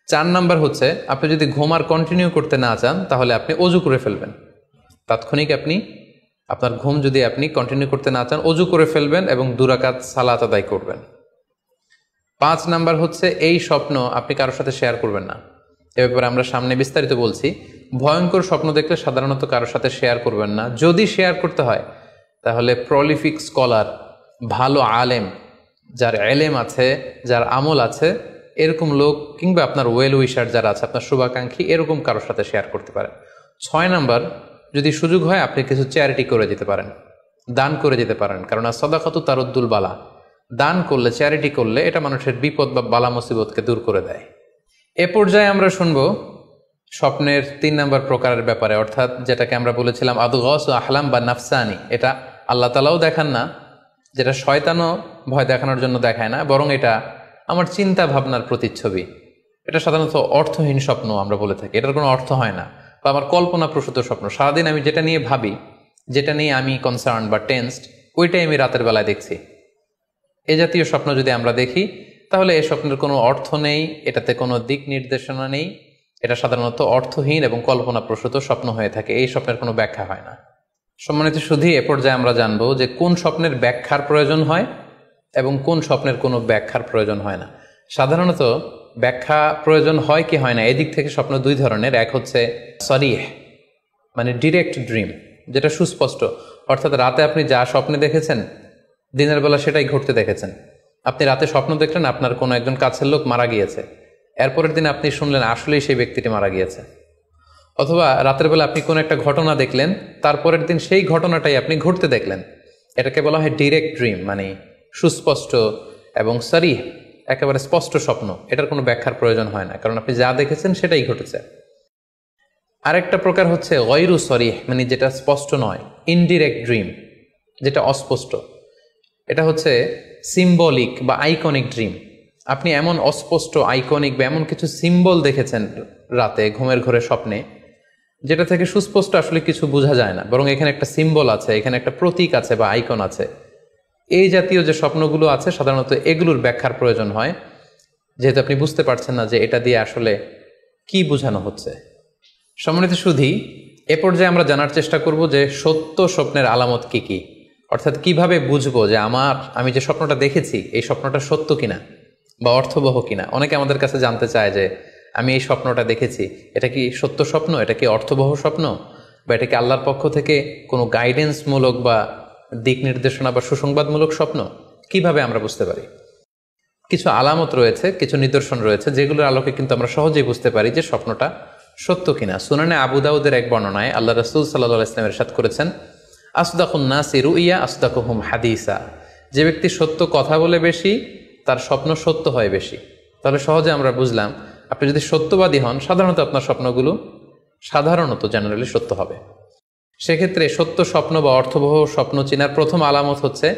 4 নম্বর হচ্ছে আপনি যদি ঘুম আর কন্টিনিউ করতে না চান, তাহলে আপনি অজু করে ফেলবেন। তাৎক্ষণিক আপনি আপনার ঘুম যদি আপনি কন্টিনিউ করতে না চান, অজু করে ফেলবেন এবং 2 রাকাত সালাত আদায় করবেন। 5 নাম্বার হচ্ছে এই স্বপ্ন আপনি কারোর সাথে শেয়ার করবেন না। এ ব্যাপারে আমরা সামনে বিস্তারিত বলছি। ভয়ঙ্কর স্বপ্ন দেখলে সাধারণত কারোর সাথে শেয়ার করবেন না। যদি শেয়ার করতে হয় তাহলে প্রলিফিক স্কলার, ভালো আলেম, যার এলেম আছে, যার আমল আছে, এরকম লোক, কিংবা আপনার ওয়েল উইশার যারা আছে, আপনার শুভাকাঙ্ক্ষী, এরকম কারোর সাথে শেয়ার করতে পারেন। 6 নাম্বার, যদি সুযোগ হয় আপনি কিছু চ্যারিটি করে দিতে পারেন, দান করে দিতে পারেন, কারণ সাদাকাতু তারুদ্দুল বালা, দান করলে, চ্যারিটি করলে এটা মানুষের বিপদ বা বালা মুসিবতকে দূর করে দেয়। এ পর্যায়ে আমরা শুনবো স্বপ্নের 3 নম্বর প্রকারের ব্যাপারে, অর্থাৎ যেটাকে আমরা বলেছিলাম আদগাস ও আহলাম বা নাফসানি। এটা আল্লাহ তাআলাও দেখান না, যেটা শয়তানও ভয় দেখানোর জন্য দেখায় না, বরং এটা আমার চিন্তা ভাবনার প্রতিচ্ছবি। এটা সাধারণত অর্থহীন স্বপ্ন আমরা বলে থাকি, এটার কোনো অর্থ হয় না, বা আমার কল্পনাপ্রসূত স্বপ্ন। সারাদিন আমি যেটা নিয়ে ভাবি, যেটা নিয়ে আমি কনসার্ন বা টেন্সড, ওইটাই আমি রাতের বেলায় দেখছি। এ জাতীয় স্বপ্ন যদি আমরা দেখি, তাহলে এই স্বপ্নের কোনো অর্থ নেই, এটাতে কোনো দিক নির্দেশনা নেই, এটা সাধারণত অর্থহীন এবং কল্পনাপ্রসূত স্বপ্ন হয়ে থাকে। এই স্বপ্নের কোনো ব্যাখ্যা হয় না। সম্মানিত শুধু এ পর্যায়ে আমরা জানবো যে কোন স্বপ্নের ব্যাখ্যার প্রয়োজন হয় এবং কোন স্বপ্নের কোনো ব্যাখ্যার প্রয়োজন হয় না। সাধারণত ব্যাখ্যা প্রয়োজন হয় কি হয় না, এদিক থেকে স্বপ্ন 2 ধরনের। এক হচ্ছে সরিহ, মানে ডিরেক্ট ড্রিম, যেটা সুস্পষ্ট, অর্থাৎ রাতে আপনি যা স্বপ্নে দেখেছেন দিনের বেলা সেটাই ঘটতে দেখেছেন। আপনি রাতে স্বপ্ন দেখলেন আপনার কোনো একজন কাছের লোক মারা গিয়েছে, এরপরের দিন আপনি শুনলেন আসলেই সেই ব্যক্তিটি মারা গিয়েছে। অথবা রাতের বেলা আপনি কোনো একটা ঘটনা দেখলেন, তারপরের দিন সেই ঘটনাটাই আপনি ঘটতে দেখলেন। এটাকে বলা হয় ডিরেক্ট ড্রিম, মানে সুস্পষ্ট এবং সারিহ, একেবারে স্পষ্ট স্বপ্ন। এটার কোনো ব্যাখ্যার প্রয়োজন হয় না, কারণ আপনি যা দেখেছেন সেটাই ঘটেছে। আরেকটা প্রকার হচ্ছে গয়রু সরিহ, মানে যেটা স্পষ্ট নয়, ইনডিরেক্ট ড্রিম, যেটা অস্পষ্ট। এটা হচ্ছে সিম্বলিক বা আইকনিক ড্রিম। আপনি এমন অস্পষ্ট আইকনিক বা এমন কিছু সিম্বল দেখেছেন রাতে ঘুমের ঘোরে স্বপ্নে, যেটা থেকে সুস্পষ্ট আসলে কিছু বোঝা যায় না, বরং এখানে একটা সিম্বল আছে, এখানে একটা প্রতীক আছে বা আইকন আছে। এই জাতীয় যে স্বপ্নগুলো আছে সাধারণত এগুলোর ব্যাখ্যার প্রয়োজন হয়, যেহেতু আপনি বুঝতে পারছেন না যে এটা দিয়ে আসলে কি বোঝানো হচ্ছে। সম্মানিত সুধী, এ পর্যায়ে আমরা জানার চেষ্টা করব যে সত্য স্বপ্নের আলামত কি কি, অর্থাৎ কিভাবে বুঝবো যে আমি যে স্বপ্নটা দেখেছি এই স্বপ্নটা সত্য কিনা বা অর্থবহ কিনা। অনেকে আমাদের কাছে জানতে চায় যে আমি এই স্বপ্নটা দেখেছি, এটা কি সত্য স্বপ্ন, এটা কি অর্থবহ স্বপ্ন, বা এটা কি আল্লাহর পক্ষ থেকে কোনো গাইডেন্সমূলক বা দিক নির্দেশনা বা সুসংবাদমূলক স্বপ্ন। কিভাবে আমরা বুঝতে পারি? কিছু আলামত রয়েছে, কিছু নিদর্শন রয়েছে, যেগুলোর আলোকে কিন্তু আমরা সহজেই বুঝতে পারি যে স্বপ্নটা সত্য কিনা। সুনানে আবু দাউদের এক বর্ণনায় আল্লাহ রাসূল সাল্লাল্লাহু আলাইহি ওয়াসাল্লাম ইরশাদ করেছেন, আসদাকুন নাসি রুইয়া আসদাকুহুম হাদিসা। যে ব্যক্তি সত্য কথা বলে বেশি, তার স্বপ্ন সত্য হয় বেশি। তাহলে সহজে আমরা বুঝলাম, আপনি যদি সত্যবাদী হন, সাধারণত আপনার স্বপ্নগুলো জেনারেলি সত্য হবে। সেক্ষেত্রে সত্য স্বপ্ন বা অর্থবহ স্বপ্ন চেনার প্রথম আলামত হচ্ছে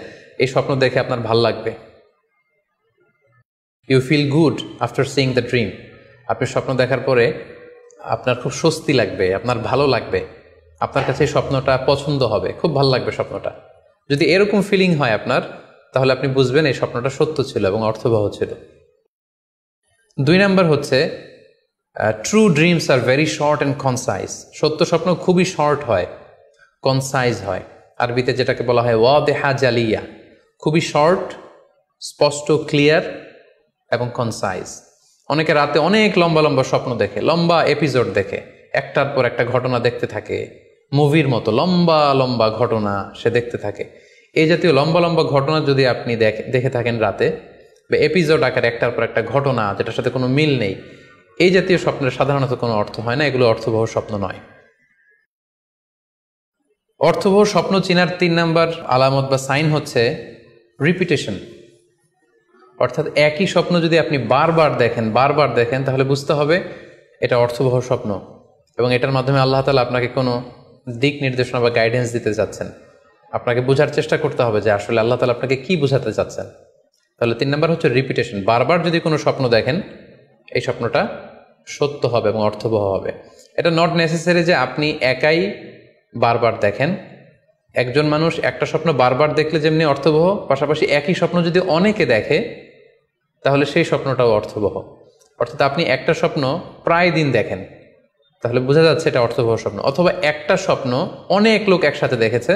এই স্বপ্ন দেখে আপনার ভাল লাগবে। You feel good after seeing the dream. আপনি স্বপ্ন দেখার পরে আপনার খুব স্বস্তি লাগবে, আপনার ভালো লাগবে, আপনার কাছে এই স্বপ্নটা পছন্দ হবে, খুব ভালো লাগবে স্বপ্নটা। যদি এরকম ফিলিং হয় আপনার, তাহলে আপনি বুঝবেন এই স্বপ্নটা সত্য ছিল এবং অর্থবহ ছিল। 2 নাম্বার হচ্ছে true dreams are very short and concise. সত্য স্বপ্ন খুবই শর্ট হয়, কনসাইজ হয়। আরবিতে যেটাকে বলা হয় ওয়াদেহা জালিয়া, খুবই শর্ট, স্পষ্ট, ক্লিয়ার এবং কনসাইজ। অনেকে রাতে অনেক লম্বা লম্বা স্বপ্ন দেখে, লম্বা এপিসোড দেখে, একটার পর একটা ঘটনা দেখতে থাকে, মুভির মতো লম্বা লম্বা ঘটনা সে দেখতে থাকে। এই জাতীয় লম্বা লম্বা ঘটনা যদি আপনি দেখে থাকেন রাতে, বা এপিসোড আকারে একটার পর একটা ঘটনা যেটার সাথে কোনো মিল নেই, এই জাতীয় স্বপ্নের সাধারণত কোনো অর্থ হয় না, এগুলো অর্থবহ স্বপ্ন নয়। অর্থবহ স্বপ্ন চেনার 3 নাম্বার আলামত বা সাইন হচ্ছে রিপিটেশন। অর্থাৎ একই স্বপ্ন যদি আপনি বারবার দেখেন তাহলে বুঝতে হবে এটা অর্থবহ স্বপ্ন, এবং এটার মাধ্যমে আল্লাহ তাআলা আপনাকে কোনো দিক নির্দেশনা বা গাইডেন্স দিতে যাচ্ছেন। আপনাকে বোঝার চেষ্টা করতে হবে যে আসলে আল্লাহ তাআলা আপনাকে কি বোঝাতে চাচ্ছেন। তাহলে 3 নাম্বার হচ্ছে রিপিটেশন। বারবার যদি কোনো স্বপ্ন দেখেন, এই স্বপ্নটা সত্য হবে এবং অর্থবহ হবে। এটা নট নেসেসারি যে আপনি একাই বারবার দেখেন। একজন মানুষ একটা স্বপ্ন বারবার দেখলে যেমনি অর্থবহ, পাশাপাশি একই স্বপ্ন যদি অনেকে দেখে তাহলে সেই স্বপ্নটাও অর্থবহ। অর্থাৎ আপনি একটা স্বপ্ন প্রায় দিন দেখেন, তাহলে বোঝা যাচ্ছে এটা অর্থবহ স্বপ্ন। অথবা একটা স্বপ্ন অনেক লোক একসাথে দেখেছে,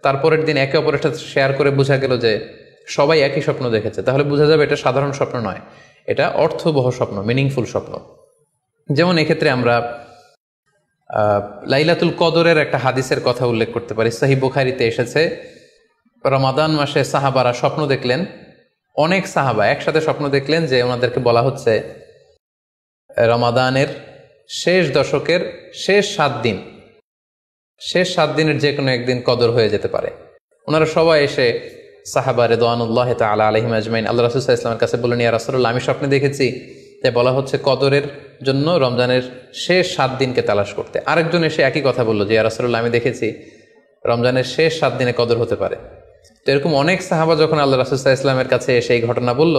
তারপরের দিন একে অপরের সাথে শেয়ার করে বোঝা গেল যে সবাই একই স্বপ্ন দেখেছে, তাহলে বোঝা যাবে এটা সাধারণ স্বপ্ন নয়, এটা অর্থবহ স্বপ্ন, মিনিংফুল স্বপ্ন। যেমন এক্ষেত্রে আমরা লাইলাতুল কদরের একটা হাদিসের কথা উল্লেখ করতে পারি। সহিহ বুখারীতে এসেছে, রমাদান মাসে সাহাবারা স্বপ্ন দেখলেন, অনেক সাহাবা একসাথে স্বপ্ন দেখলেন যে ওনাদেরকে বলা হচ্ছে রমাদানের শেষ দশকের শেষ 7 দিনের যে কোনো একদিন কদর হয়ে যেতে পারে। ওনারা সবাই এসে সাহাবা রিদওয়ানুল্লাহ তাআলা আলাইহিম আজমাইন আল্লাহ রাসূল সাল্লাল্লাহু আলাইহি ওয়াসাল্লামের কাছে বললেন, ইয়া রাসূলুল্লাহ, আমি স্বপ্নে দেখেছি যে বলা হচ্ছে কদরের জন্য রমজানের শেষ 7 দিনকে তালাশ করতে। আরেকজন এসে একই কথা বলল যে, ইয়া রাসূলুল্লাহ, আমি দেখেছি রমজানের শেষ 7 দিনে কদর হতে পারে। তো এরকম অনেক সাহাবা যখন আল্লাহ রাসূল সাল্লাল্লাহু আলাইহি ওয়াসাল্লামের কাছে এসে এই ঘটনা বলল,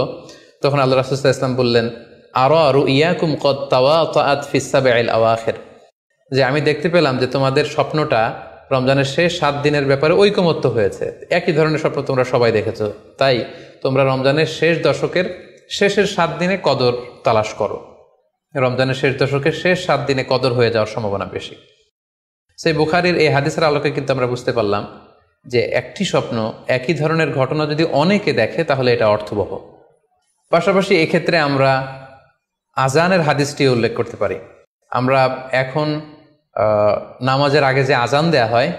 তখন আল্লাহ রাসূল সাল্লাল্লাহু আলাইহি ওয়াসাল্লাম বললেন, আরা রুইয়াকুম কদ তাওয়াতাআত ফিস সাবঈল আওয়াখির, যে আমি দেখতে পেলাম যে তোমাদের স্বপ্নটা রমজানের শেষ 7 দিনের ব্যাপারে ঐকমত্য হয়েছে, একই ধরনের স্বপ্ন তোমরা সবাই দেখেছো, তাই তোমরা রমজানের শেষ দশকের শেষের 7 দিনে কদর তালাশ করো। রমজানের শেষ দশকের শেষ 7 দিনে কদর হয়ে যাওয়ার সম্ভাবনা বেশি। সেই বুখারীর এই হাদিসের আলোকে কিন্তু আমরা বুঝতে পারলাম যে একটি স্বপ্ন, একই ধরনের ঘটনা যদি অনেকে দেখে তাহলে এটা অর্থবহ। পাশাপাশি এক্ষেত্রে আমরা আজানের হাদিসটি উল্লেখ করতে পারি। আমরা এখন নামাজের আগে যে আজান দেয়া হয়,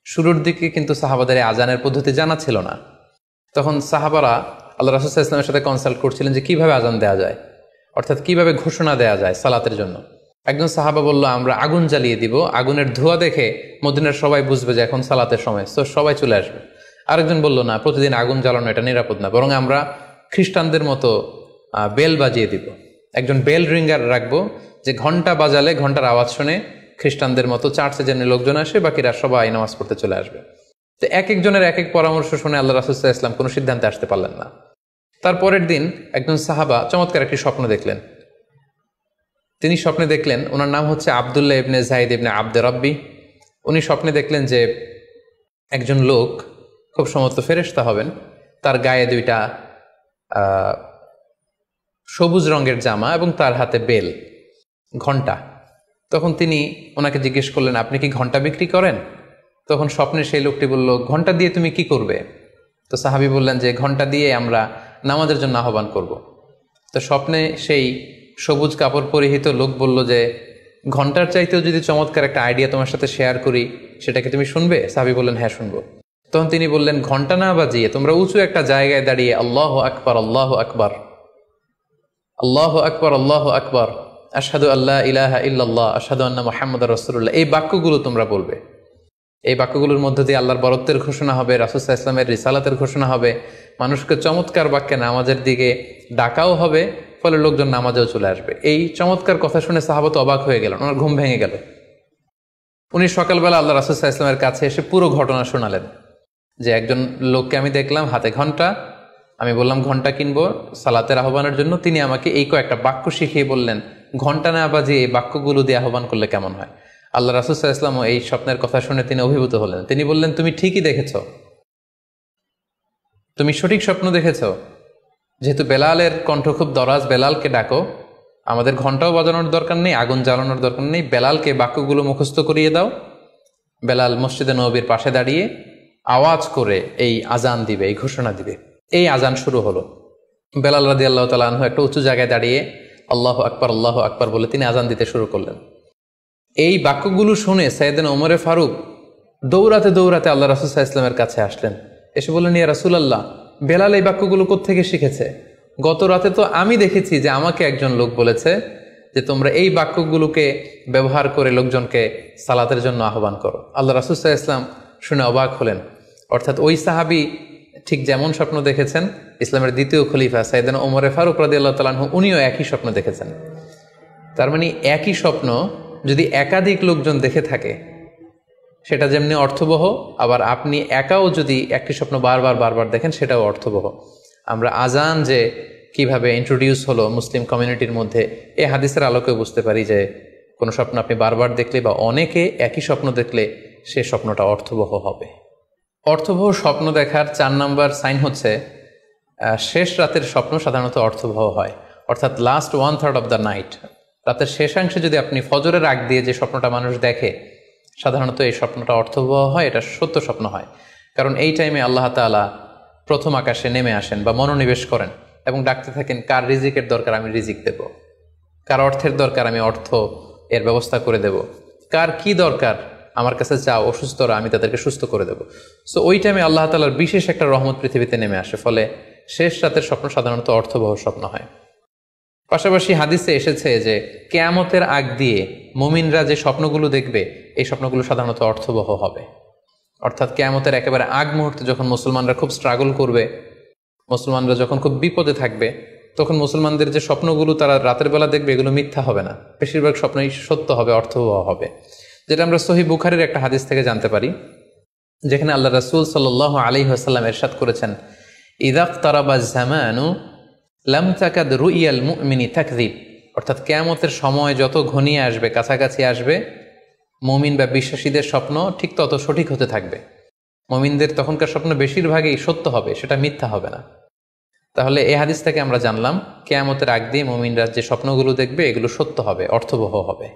শুরুর দিকে কিন্তু সাহাবাদের আজানের পদ্ধতি জানা ছিল না। তখন সাহাবারা আল্লাহ রাসূল সাল্লাল্লাহু আলাইহি ওয়াসাল্লামের সাথে কনসাল্ট করছিলেন যে কিভাবে আজান দেওয়া যায়, অর্থাৎ কিভাবে ঘোষণা দেওয়া যায় সালাতের জন্য। একজন সাহাবা বলল, আমরা আগুন জ্বালিয়ে দিব, আগুনের ধোঁয়া দেখে মদিনার সবাই বুঝবে যে এখন সালাতের সময়, তো সবাই চলে আসবে। আরেকজন বলল, না, প্রতিদিন আগুন জ্বালানো এটা নিরাপদ না, বরং আমরা খ্রিস্টানদের মতো বেল বাজিয়ে দিব, একজন বেল রিঙ্গার রাখবো, যে ঘন্টা বাজালে ঘন্টার আওয়াজ শুনে খ্রিস্টানদের মতো চার্চে যেন লোকজন আসে, বাকিরা সবাই নামাজ পড়তে চলে আসবে। তো এক একজনের এক এক পরামর্শ শুনে আল্লাহ রাসূল সাল্লাল্লাহু আলাইহি ওয়াসাল্লাম কোনো সিদ্ধান্তে আসতে পারলেন না। তারপরের দিন একজন সাহাবা চমৎকার একটি স্বপ্ন দেখলেন। তিনি স্বপ্নে দেখলেন, ওনার নাম হচ্ছে আব্দুল্লাহ ইবনে যায়েদ ইবনে আব্দে রব্বি। উনি স্বপ্নে দেখলেন যে একজন লোক, খুব সম্ভবত ফেরেশতা হবেন, তার গায়ে দুইটা সবুজ রঙের জামা এবং তার হাতে বেল, ঘন্টা। তখন তিনি ওনাকে জিজ্ঞেস করলেন, আপনি কি ঘন্টা বিক্রি করেন? তখন স্বপ্নে সেই লোকটি বলল, ঘন্টা দিয়ে তুমি কি করবে? তো সাহাবী বললেন যে ঘন্টা দিয়ে আমরা নামাজের জন্য আহ্বান করব। তো স্বপ্নে সেই সবুজ কাপড় পরিহিত লোক বলল যে ঘন্টার চাইতেও যদি চমৎকার একটা আইডিয়া তোমার সাথে শেয়ার করি, সেটাকে তুমি শুনবে? সাহাবী বললেন, হ্যাঁ শুনবো। তখন তিনি বললেন, ঘন্টা না বাজিয়ে তোমরা উঁচু একটা জায়গায় দাঁড়িয়ে আল্লাহু আকবার, আল্লাহু আকবার, আল্লাহু আকবার, আল্লাহু আকবার, আশহাদু আল্লা ইলাহা ইল্লাল্লাহ, আশহাদু আন্না মুহাম্মাদুর রাসূলুল্লাহ, এই বাক্যগুলো তোমরা বলবে। এই বাক্যগুলোর মধ্যে দিয়ে আল্লাহর বরত্বের ঘোষণা হবে, রাসূল সাল্লাল্লাহু আলাইহি ওয়াসাল্লামের রিসালাতের ঘোষণা হবে, মানুষকে চমৎকার বাক্যে নামাজের দিকে ডাকাও হবে, ফলে লোকজন নামাজেও চলে আসবে। এই চমৎকার কথা শুনে সাহাবা তো অবাক হয়ে গেল, ওনার ঘুম ভেঙে গেল। উনি সকালবেলা আল্লাহ রাসূল সাল্লাল্লাহু আলাইহি ওয়াসাল্লামের কাছে এসে পুরো ঘটনা শোনালেন যে একজন লোককে আমি দেখলাম হাতে ঘন্টা, আমি বললাম ঘন্টা কিনবো সালাতের আহ্বানের জন্য, তিনি আমাকে এই কয়েকটা বাক্য শিখিয়ে বললেন ঘন্টা না বাজিয়ে এই বাক্যগুলো দিয়ে আহ্বান করলে কেমন হয়। আল্লাহ রাসূল সাল্লাল্লাহু আলাইহি ওয়াসাল্লাম এই স্বপ্নের কথা শুনে তিনি অভিভূত হলেন। তিনি বললেন, তুমি ঠিকই দেখেছ, তুমি সঠিক স্বপ্ন দেখেছ। যেহেতু বেলালের কণ্ঠ খুব দরাজ, বেলালকে ডাকো, আমাদের ঘন্টাও বাজানোর দরকার নেই, আগুন জ্বালানোর দরকার নেই, বেলালকে বাক্যগুলো মুখস্থ করিয়ে দাও। বেলাল মসজিদে নববীর পাশে দাঁড়িয়ে আওয়াজ করে এই আজান দিবে, এই ঘোষণা দিবে। এই আজান শুরু হলো। বেলাল রাদিয়াল্লাহু তাআলা আনহু একটা উঁচু জায়গায় দাঁড়িয়ে আল্লাহু আকবার, আল্লাহু আকবার বলে তিনি আজান দিতে শুরু করলেন। এই বাক্যগুলো শুনে সাইয়েদনা ওমরে ফারুক দৌড়াতে দৌড়াতে আল্লাহ রাসূল সাল্লাল্লাহু আলাইহি ওয়াসাল্লামের কাছে আসলেন। এসে বললেন, ইয়া রাসূলুল্লাহ, বেলাল এই বাক্যগুলো কোত্থেকে শিখেছে? গত রাতে তো আমি দেখেছি যে আমাকে একজন লোক বলেছে যে তোমরা এই বাক্যগুলোকে ব্যবহার করে লোকজনকে সালাতের জন্য আহ্বান করো। আল্লাহ রাসূল সাল্লাল্লাহু আলাইহি ওয়াসাল্লাম শুনে অবাক হলেন। অর্থাৎ ওই সাহাবী ঠিক যেমন স্বপ্ন দেখেছেন, ইসলামের দ্বিতীয় খলিফা সাইয়েদনা ওমরে ফারুক রাদিয়াল্লাহু তাআলা আনহু উনিও একই স্বপ্ন দেখেছেন। তার মানে একই স্বপ্ন যদি একাধিক লোকজন দেখে থাকে, সেটা যেমনি অর্থবহ, আবার আপনি একাও যদি একটি স্বপ্ন বারবার বারবার দেখেন, সেটাও অর্থবহ। আমরা আজান যে কিভাবে ইন্ট্রোডিউস হলো মুসলিম কমিউনিটির মধ্যে, এই হাদিসের আলোকে বুঝতে পারি যে কোনো স্বপ্ন আপনি বারবার দেখলে বা অনেকে একই স্বপ্ন দেখলে সে স্বপ্নটা অর্থবহ হবে। অর্থবহ স্বপ্ন দেখার 4 নম্বর সাইন হচ্ছে শেষ রাতের স্বপ্ন সাধারণত অর্থবহ হয়, অর্থাৎ লাস্ট 1/3 অফ দ্য নাইট, রাতের শেষাংশে যদি আপনি ফজরের আগ দিয়ে যে স্বপ্নটা মানুষ দেখে, সাধারণত এই স্বপ্নটা অর্থবহ হয়, এটা সত্য স্বপ্ন হয়। কারণ এই টাইমে আল্লাহ তাআলা প্রথম আকাশে নেমে আসেন বা মনোনিবেশ করেন এবং ডাকতে থাকেন, কার রিজিকের দরকার আমি রিজিক দেব, কার অর্থের দরকার আমি অর্থ এর ব্যবস্থা করে দেব, কার কি দরকার আমার কাছে চাও, অসুস্থরা আমি তাদেরকে সুস্থ করে দেব। সো ওই টাইমে আল্লাহ তাআলার বিশেষ একটা রহমত পৃথিবীতে নেমে আসে, ফলে শেষ রাতের স্বপ্ন সাধারণত অর্থবহ স্বপ্ন হয়। পাশাপাশি হাদিসে এসেছে যে কিয়ামতের আগ দিয়ে মুমিনরা যে স্বপ্নগুলো দেখবে, এই স্বপ্নগুলো সাধারণত অর্থবহ হবে। অর্থাৎ কিয়ামতের একেবারে আগ মুহূর্তে যখন মুসলমানরা খুব স্ট্রাগল করবে, মুসলমানরা যখন খুব বিপদে থাকবে, তখন মুসলমানদের যে স্বপ্নগুলো তারা রাতের বেলা দেখবে, এগুলো মিথ্যা হবে না, বেশিরভাগ স্বপ্নই সত্য হবে, অর্থবহ হবে। যেটা আমরা সহিহ বুখারীর একটা হাদিস থেকে জানতে পারি, যেখানে আল্লাহ রাসূল সাল্লাল্লাহু আলাইহি ওয়াসাল্লাম ইরশাদ করেছেন, ইযা ইকতারাবা যামানু লাম তাকাদ রুইয়াল মুমিনি তাকযিব, অর্থাৎ কিয়ামতের সময় যত ঘনিয়ে আসবে, কাছাকাছি আসবে, মুমিন বা বিশ্বাসীদের স্বপ্ন ঠিক তত সঠিক হতে থাকবে। মুমিনদের তখনকার স্বপ্ন বেশিরভাগই সত্য হবে, সেটা মিথ্যা হবে না। তাহলে এই হাদিস থেকে আমরা জানলাম কিয়ামতের আগ দিয়ে মুমিনরা যে স্বপ্নগুলো দেখবে, এগুলো সত্য হবে, অর্থবহ হবে।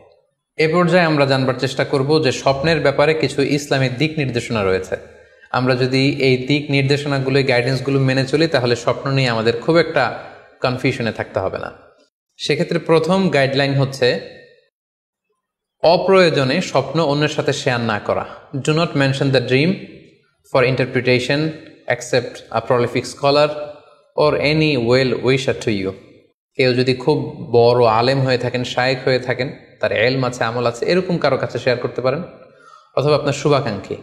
এ পর্যায়ে আমরা জানবার চেষ্টা করব যে স্বপ্নের ব্যাপারে কিছু ইসলামিক দিক নির্দেশনা রয়েছে। আমরা যদি এই দিক নির্দেশনাগুলো, গাইডেন্সগুলো মেনে চলি, তাহলে স্বপ্ন নিয়ে আমাদের খুব একটা কনফিউশনে থাকতে হবে না। সেক্ষেত্রে প্রথম গাইডলাইন হচ্ছে অপ্রয়োজনে স্বপ্ন অন্যের সাথে শেয়ার না করা। Do not mention the dream for interpretation accept a prolific scholar or any well wisher to you. কেউ যদি খুব বড় আলেম হয়ে থাকেন, শায়েখ হয়ে থাকেন, তার এলম আছে, আমল আছে, এরকম কারো কাছে শেয়ার করতে পারেন। অথবা আপনার শুভাকাঙ্ক্ষী,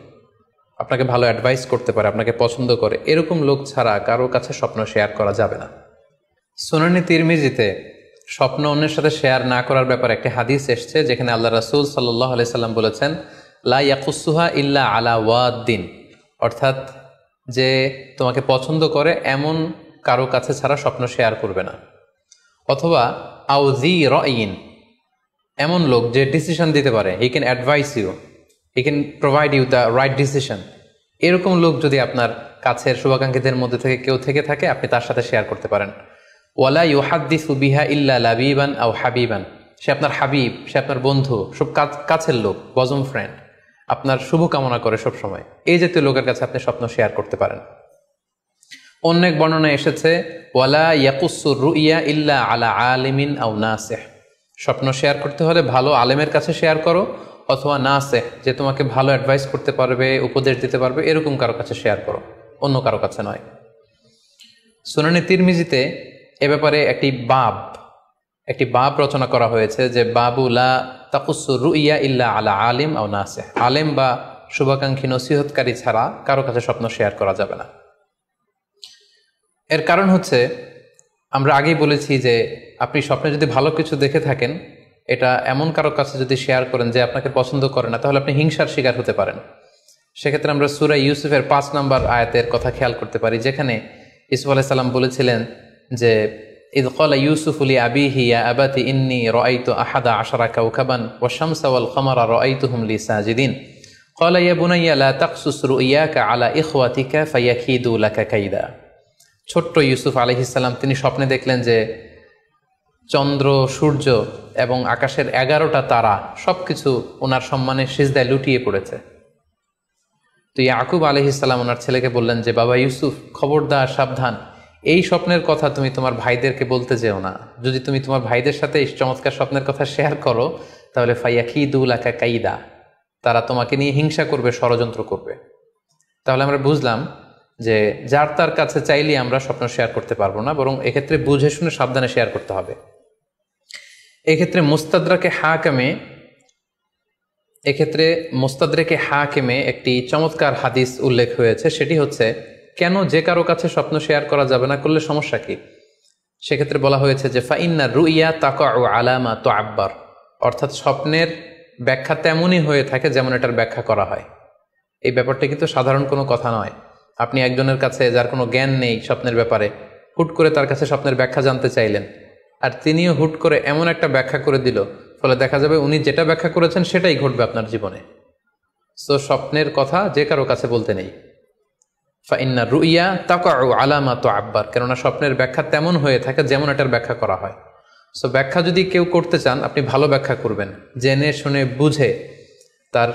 আপনাকে ভালো অ্যাডভাইস করতে পারে, আপনাকে পছন্দ করে, এরকম লোক ছাড়া কারো কাছে স্বপ্ন শেয়ার করা যাবে না। সুনানে তিরমিজিতে স্বপ্ন অন্যের সাথে শেয়ার না করার ব্যাপারে একটি হাদিস এসছে, যেখানে আল্লাহ রাসূল সাল্লাল্লাহু আলাইহি সাল্লাম বলেছেন, লা ইয়াকুসুহা ইল্লা আলা ওয়াদ্দিন, অর্থাৎ যে তোমাকে পছন্দ করে এমন কারো কাছে ছাড়া স্বপ্ন শেয়ার করবে না। অথবা আও যী রাইন, এমন লোক যে ডিসিশন দিতে পারে, he can advice you, he can provide you the right decision, এরকম লোক যদি আপনার কাছের শুভাকাঙ্ক্ষীদের মধ্যে থেকে কেউ থেকে থাকে, আপনি তার সাথে শেয়ার করতে পারেন। ওয়ালা ইউহাদ্দিসু বিহা ইল্লা লাবিবান আও হাবিবান, সে আপনার হাবিব, সে আপনার বন্ধু, সব কাছের লোক, বজম ফ্রেন্ড, আপনার শুভ কামনা করে সব সময়, এই জাতীয় লোকের কাছে আপনি স্বপ্ন শেয়ার করতে পারেন। অন্য এক বর্ণনায় এসেছে, ওয়ালা ইয়াকুসুর রুইয়া ইল্লা আলা আলিমিন আও নাসিহ, স্বপ্ন শেয়ার করতে হলে ভালো আলেমের কাছে শেয়ার করো, অথবা নাসিহ, যে তোমাকে ভালো অ্যাডভাইস করতে পারবে, উপদেশ দিতে পারবে, এরকম কারো কাছে শেয়ার করো, অন্য কারো কাছে নয়। সুনানে তিরমিজিতে এ ব্যাপারে একটি বাব রচনা করা হয়েছে, যে বাবু লা তাকুসুর রুইয়া ইল্লা আলা আলিম আও নাসিহ, আলেম বা শুভাকাঙ্ক্ষী নসিহতকারী ছাড়া কারো কাছে স্বপ্ন শেয়ার করা যাবে না। এর কারণ হচ্ছে, আমরা আগেই বলেছি যে আপনি স্বপ্নে যদি ভালো কিছু দেখে থাকেন, এটা এমন কারো কাছে যদি শেয়ার করেন যে আপনাকে পছন্দ করে না, তাহলে আপনি হিংসার শিকার হতে পারেন। সেক্ষেত্রে আমরা সূরা ইউসুফের 5 নম্বর আয়াতের কথা খেয়াল করতে পারি, যেখানে ইউসুফ আলাইহিস সালাম বলেছিলেন যে ইয ক্বালা ইউসুফু লি আবিহি ইয়া আবাতি ইন্নী রাআইতু আহাদা আশারা কাওকাবান ওয়াশ শামসা ওয়াল কমারা রাআইতুহুম লি সাজিদিন ক্বালা ইয়া বুনাইয়া লা তাকসুস রুইয়াকা আলা ইখওয়াতিকা ফায়াকিদু লাকা কাইদা। ছোট্ট ইউসুফ আলাইহিস সালাম তিনি স্বপ্নে দেখলেন যে চন্দ্র, সূর্য এবং আকাশের 11টা তারা সবকিছু ওনার সম্মানে সিজদায় লুটিয়ে পড়েছে। তো ইয়াকুব আলাইহিস সালাম ওনার ছেলেকে বললেন যে, বাবা ইউসুফ, খবরদার, সাবধান, এই স্বপ্নের কথা তুমি তোমার ভাইদেরকে বলতে যেও না। যদি তুমি তোমার ভাইদের সাথে এই চমৎকার স্বপ্নের কথা শেয়ার করো, তাহলে ফায়াকিদু লাকা কাইদা, তারা তোমাকে নিয়ে হিংসা করবে, ষড়যন্ত্র করবে। তাহলে আমরা বুঝলাম যে যার তার কাছে চাইলে আমরা স্বপ্ন শেয়ার করতে পারবো না, বরং এক্ষেত্রে বুঝে শুনে সাবধানে শেয়ার করতে হবে। এক্ষেত্রে মুস্তাদরেকে হাকিমে একটি চমৎকার হাদিস উল্লেখ হয়েছে, সেটি হচ্ছে কেন যে কারো কাছে স্বপ্ন শেয়ার করা যাবে না, করলে সমস্যা কি। সেক্ষেত্রে বলা হয়েছে যে ফাইন্না রুইয়া তাকাউ আলা মা তুআব্বার, অর্থাৎ স্বপ্নের ব্যাখ্যা তেমনই হয়ে থাকে যেমন এটার ব্যাখ্যা করা হয়। এই ব্যাপারটা কিন্তু সাধারণ কোনো কথা নয়। আপনি একজনের কাছে, যার কোনো জ্ঞান নেই স্বপ্নের ব্যাপারে, হুট করে তার কাছে স্বপ্নের ব্যাখ্যা জানতে চাইলেন, আর তিনিও হুট করে এমন একটা ব্যাখ্যা করে দিল, ফলে দেখা যাবে উনি যেটা ব্যাখ্যা করেছেন সেটাই ঘটবে আপনার জীবনে। সো স্বপ্নের কথা যে কারো কাছে বলতে নেই। ফাইন্না রুইয়া তাকাউ আলা মা তুআব্বার, কেননা স্বপ্নের ব্যাখ্যা তেমন হয়ে থাকে যেমন এটার ব্যাখ্যা করা হয়। সো ব্যাখ্যা যদি কেউ করতে চান, আপনি ভালো ব্যাখ্যা করবেন, জেনে শুনে বুঝে তার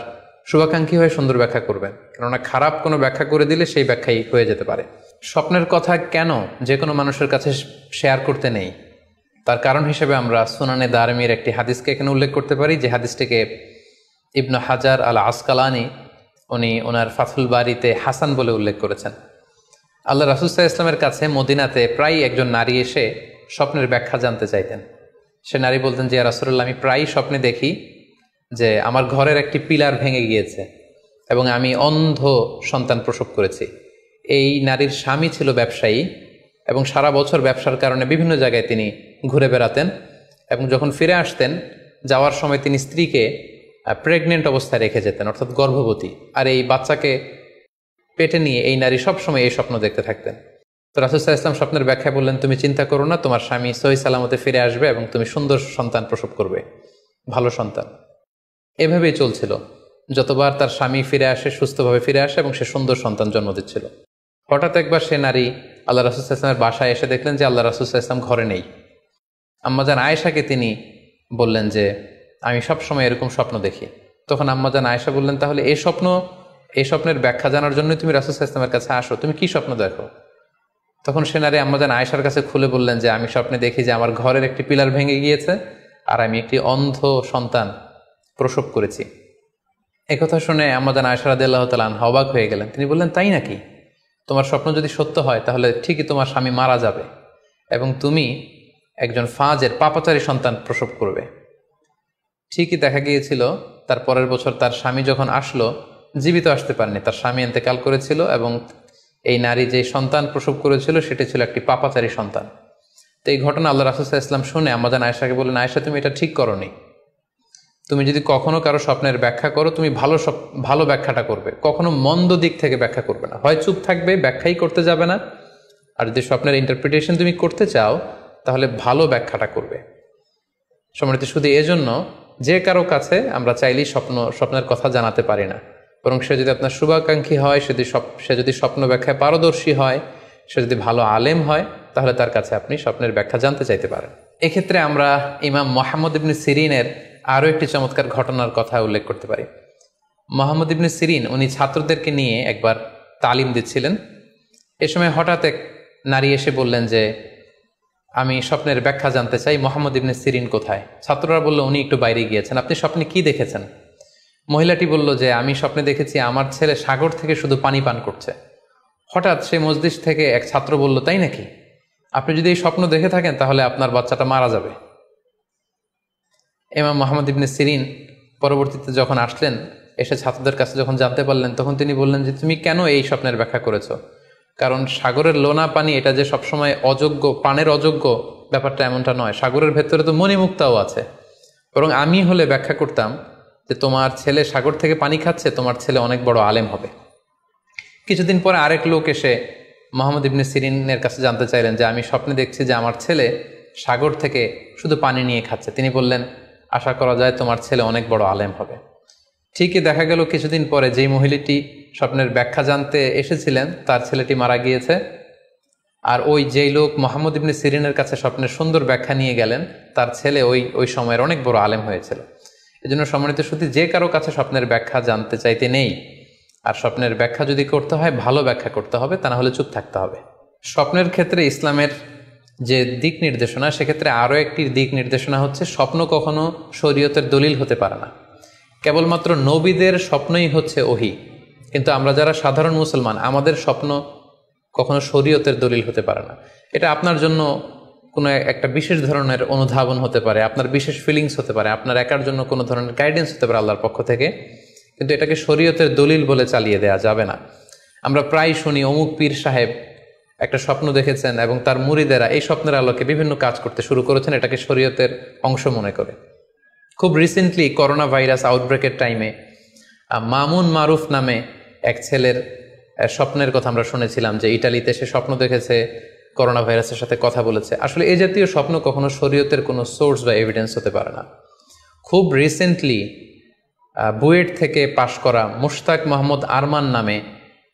শুভাকাঙ্ক্ষী হয়ে সুন্দর ব্যাখ্যা করবেন, কেননা খারাপ কোনো ব্যাখ্যা করে দিলে সেই ব্যাখ্যাই হয়ে যেতে পারে। স্বপ্নের কথা কেন যে কোনো মানুষের কাছে শেয়ার করতে নেই, তার কারণ হিসেবে আমরা সুনানে দারমির একটি হাদিসকে এখানে উল্লেখ করতে পারি, যে হাদিসটিকে ইবনে হাজার আল আসকালানি উনি ওনার ফাথুল বারিতে হাসান বলে উল্লেখ করেছেন। আল্লাহ রাসূল সাল্লাল্লাহু আলাইহি ওয়াসাল্লামের কাছে মদিনাতে প্রায় একজন নারী এসে স্বপ্নের ব্যাখ্যা জানতে চাইতেন। সে নারী বলতেন যে, ইয়া রাসূলুল্লাহ, আমি প্রায় স্বপ্নে দেখি যে আমার ঘরের একটি পিলার ভেঙে গিয়েছে এবং আমি অন্ধ সন্তান প্রসব করেছি। এই নারীর স্বামী ছিল ব্যবসায়ী এবং সারা বছর ব্যবসার কারণে বিভিন্ন জায়গায় তিনি ঘুরে বেড়াতেন, এবং যখন ফিরে আসতেন, যাওয়ার সময় তিনি স্ত্রীকে প্রেগনেন্ট অবস্থায় রেখে যেতেন, অর্থাৎ গর্ভবতী, আর এই বাচ্চাকে পেটে নিয়ে এই নারী সবসময় এই স্বপ্ন দেখতে থাকতেন। তো রাসূল সাল্লাল্লাহু আলাইহি ওয়াসাল্লাম স্বপ্নের ব্যাখ্যা বললেন, তুমি চিন্তা করো না, তোমার স্বামী সহি সালামতে ফিরে আসবে এবং তুমি সুন্দর সন্তান প্রসব করবে, ভালো সন্তান। এভাবেই চলছিল, যতবার তার স্বামী ফিরে আসে, সুস্থভাবে ফিরে আসে এবং সে সুন্দর সন্তান জন্ম দিচ্ছিল। হঠাৎ একবার সে নারী আল্লাহ রাসূল সাল্লাল্লাহু আলাইহি ওয়াসাল্লামের বাসায় এসে দেখলেন যে আল্লাহ রাসূল সাল্লাল্লাহু আলাইহি ওয়াসাল্লাম ঘরে নেই। আম্মাজান আয়েশাকে তিনি বললেন যে, আমি সবসময় এরকম স্বপ্ন দেখি। তখন আম্মাজান আয়েশা বললেন, তাহলে এই স্বপ্নের ব্যাখ্যা জানার জন্যই তুমি রাসূল সাল্লাল্লাহু আলাইহি ওয়াসাল্লামের কাছে আসো, তুমি কি স্বপ্ন দেখো? তখন সে নারী আম্মাজান আয়েশার কাছে খুলে বললেন যে, আমি স্বপ্নে দেখি যে আমার ঘরের একটি পিলার ভেঙে গিয়েছে আর আমি একটি অন্ধ সন্তান প্রসব করেছি। একথা শুনে আম্মাজান আয়েশা রাদিয়াল্লাহু তাআলা আনহা অবাক হয়ে গেলেন। তিনি বললেন, তাই নাকি? তোমার স্বপ্ন যদি সত্য হয় তাহলে ঠিকই তোমার স্বামী মারা যাবে এবং তুমি একজন ফাজের পাপাচারী সন্তান প্রসব করবে। ঠিকই দেখা গিয়েছিল তার পরের বছর তার স্বামী যখন আসলো, জীবিত আসতে পারেনি, তার স্বামী ইন্তেকাল করেছিল এবং এই নারী যে সন্তান প্রসব করেছিল সেটি ছিল একটি পাপাচারী সন্তান। তো এই ঘটনা আল্লাহ রাসূল সাল্লাল্লাহু আলাইহি ওয়াসাল্লাম শুনে আম্মাজান আয়েশাকে বললেন, আয়েশা তুমি এটা ঠিক করোনি, তুমি যদি কখনো কারো স্বপ্নের ব্যাখ্যা করো তুমি ভালো ব্যাখ্যাটা করবে, কখনো মন্দ দিক থেকে ব্যাখ্যা করবে না, হয় চুপ থাকবে, ব্যাখ্যাই করতে যাবে না, আর যদি স্বপ্নের ইন্টারপ্রিটেশন তুমি করতে চাও তাহলে ভালো ব্যাখ্যাটা করবে। সম্মানিত শুধু এজন্য যে কারো কাছে আমরা চাইলেই স্বপ্নের কথা জানাতে পারি না, বরং সে যদি আপনার শুভাকাঙ্ক্ষী হয়, সে যদি স্বপ্ন ব্যাখ্যায় পারদর্শী হয়, সে যদি ভালো আলেম হয়, তাহলে তার কাছে আপনি স্বপ্নের ব্যাখ্যা জানতে চাইতে পারেন। এক্ষেত্রে আমরা ইমাম মুহাম্মদ ইবনে সিরিনের আরও একটি চমৎকার ঘটনার কথা উল্লেখ করতে পারি। মুহাম্মদ ইবনে সিরিন উনি ছাত্রদেরকে নিয়ে একবার তালিম দিচ্ছিলেন। এ সময় হঠাৎ এক নারী এসে বললেন যে আমি স্বপ্নের ব্যাখ্যা জানতে চাই, মুহাম্মদ ইবনে সিরিন কোথায়? ছাত্ররা বলল উনি একটু বাইরে গিয়েছেন। আপনি স্বপ্নে কি দেখেছেন? মহিলাটি বলল যে আমি স্বপ্নে দেখেছি আমার ছেলে সাগর থেকে শুধু পানি পান করছে। হঠাৎ সেই মজলিস থেকে এক ছাত্র বলল, তাই নাকি? আপনি যদি এই স্বপ্ন দেখে থাকেন তাহলে আপনার বাচ্চাটা মারা যাবে। ইমাম মুহাম্মদ ইবনে সিরিন পরবর্তীতে যখন আসলেন, এসে ছাত্রদের কাছে যখন জানতে পারলেন, তখন তিনি বললেন যে তুমি কেন এই স্বপ্নের ব্যাখ্যা করেছো? কারণ সাগরের লোনা পানি এটা যে সবসময় অযোগ্য, পানের অযোগ্য ব্যাপারটা এমনটা নয়, সাগরের ভেতরে তো মণিমুক্তাও আছে। বরং আমি হলে ব্যাখ্যা করতাম যে তোমার ছেলে সাগর থেকে পানি খাচ্ছে, তোমার ছেলে অনেক বড় আলেম হবে। কিছুদিন পরে আরেক লোক এসে মুহাম্মদ ইবনে সিরিনের কাছে জানতে চাইলেন যে আমি স্বপ্নে দেখছি যে আমার ছেলে সাগর থেকে শুধু পানি নিয়ে খাচ্ছে। তিনি বললেন আশা করা যায় তোমার ছেলে অনেক বড় আলেম হবে। ঠিকই দেখা গেল কিছুদিন পরে যেই মহিলাটি স্বপ্নের ব্যাখ্যা জানতে এসেছিলেন তার ছেলেটি মারা গিয়েছে, আর ওই যেই লোক মুহাম্মদ ইবনে সিরিনের কাছে স্বপ্নের সুন্দর ব্যাখ্যা নিয়ে গেলেন তার ছেলে ওই সময়ের অনেক বড় আলেম হয়েছিল। এজন্য সম্মানিত শুধু যে কারো কাছে স্বপ্নের ব্যাখ্যা জানতে চাইতে নেই, আর স্বপ্নের ব্যাখ্যা যদি করতে হয় ভালো ব্যাখ্যা করতে হবে, তা না হলে চুপ থাকতে হবে। স্বপ্নের ক্ষেত্রে ইসলামের যে দিক নির্দেশনা, সেক্ষেত্রে আরও একটি দিক নির্দেশনা হচ্ছে স্বপ্ন কখনো শরীয়তের দলিল হতে পারে না। কেবলমাত্র নবীদের স্বপ্নই হচ্ছে ওহী, কিন্তু আমরা যারা সাধারণ মুসলমান আমাদের স্বপ্ন কখনো শরীয়তের দলিল হতে পারে না। এটা আপনার জন্য কোনো একটা বিশেষ ধরনের অনুধাবন হতে পারে, আপনার বিশেষ ফিলিংস হতে পারে, আপনার একার জন্য কোনো ধরনের গাইডেন্স হতে পারে আল্লাহর পক্ষ থেকে, কিন্তু এটাকে শরীয়তের দলিল বলে চালিয়ে দেওয়া যাবে না। আমরা প্রায় শুনি অমুক পীর সাহেব একটা স্বপ্ন দেখেছেন এবং তার মুরিদেরা এই স্বপ্নের আলোকে বিভিন্ন কাজ করতে শুরু করেছেন, এটাকে শরীয়তের অংশ মনে করে। খুব রিসেন্টলি করোনা ভাইরাস আউটব্রেকের টাইমে মামুন মারুফ নামে এক ছেলের স্বপ্নের কথা আমরা শুনেছিলাম যে ইটালিতে সে স্বপ্ন দেখেছে করোনা ভাইরাসের সাথে কথা বলেছে। আসলে এই জাতীয় স্বপ্ন কখনো শরীয়তের কোনো সোর্স বা এভিডেন্স হতে পারে না। খুব রিসেন্টলি বুয়েট থেকে পাশ করা মুশতাক মোহাম্মদ আরমান নামে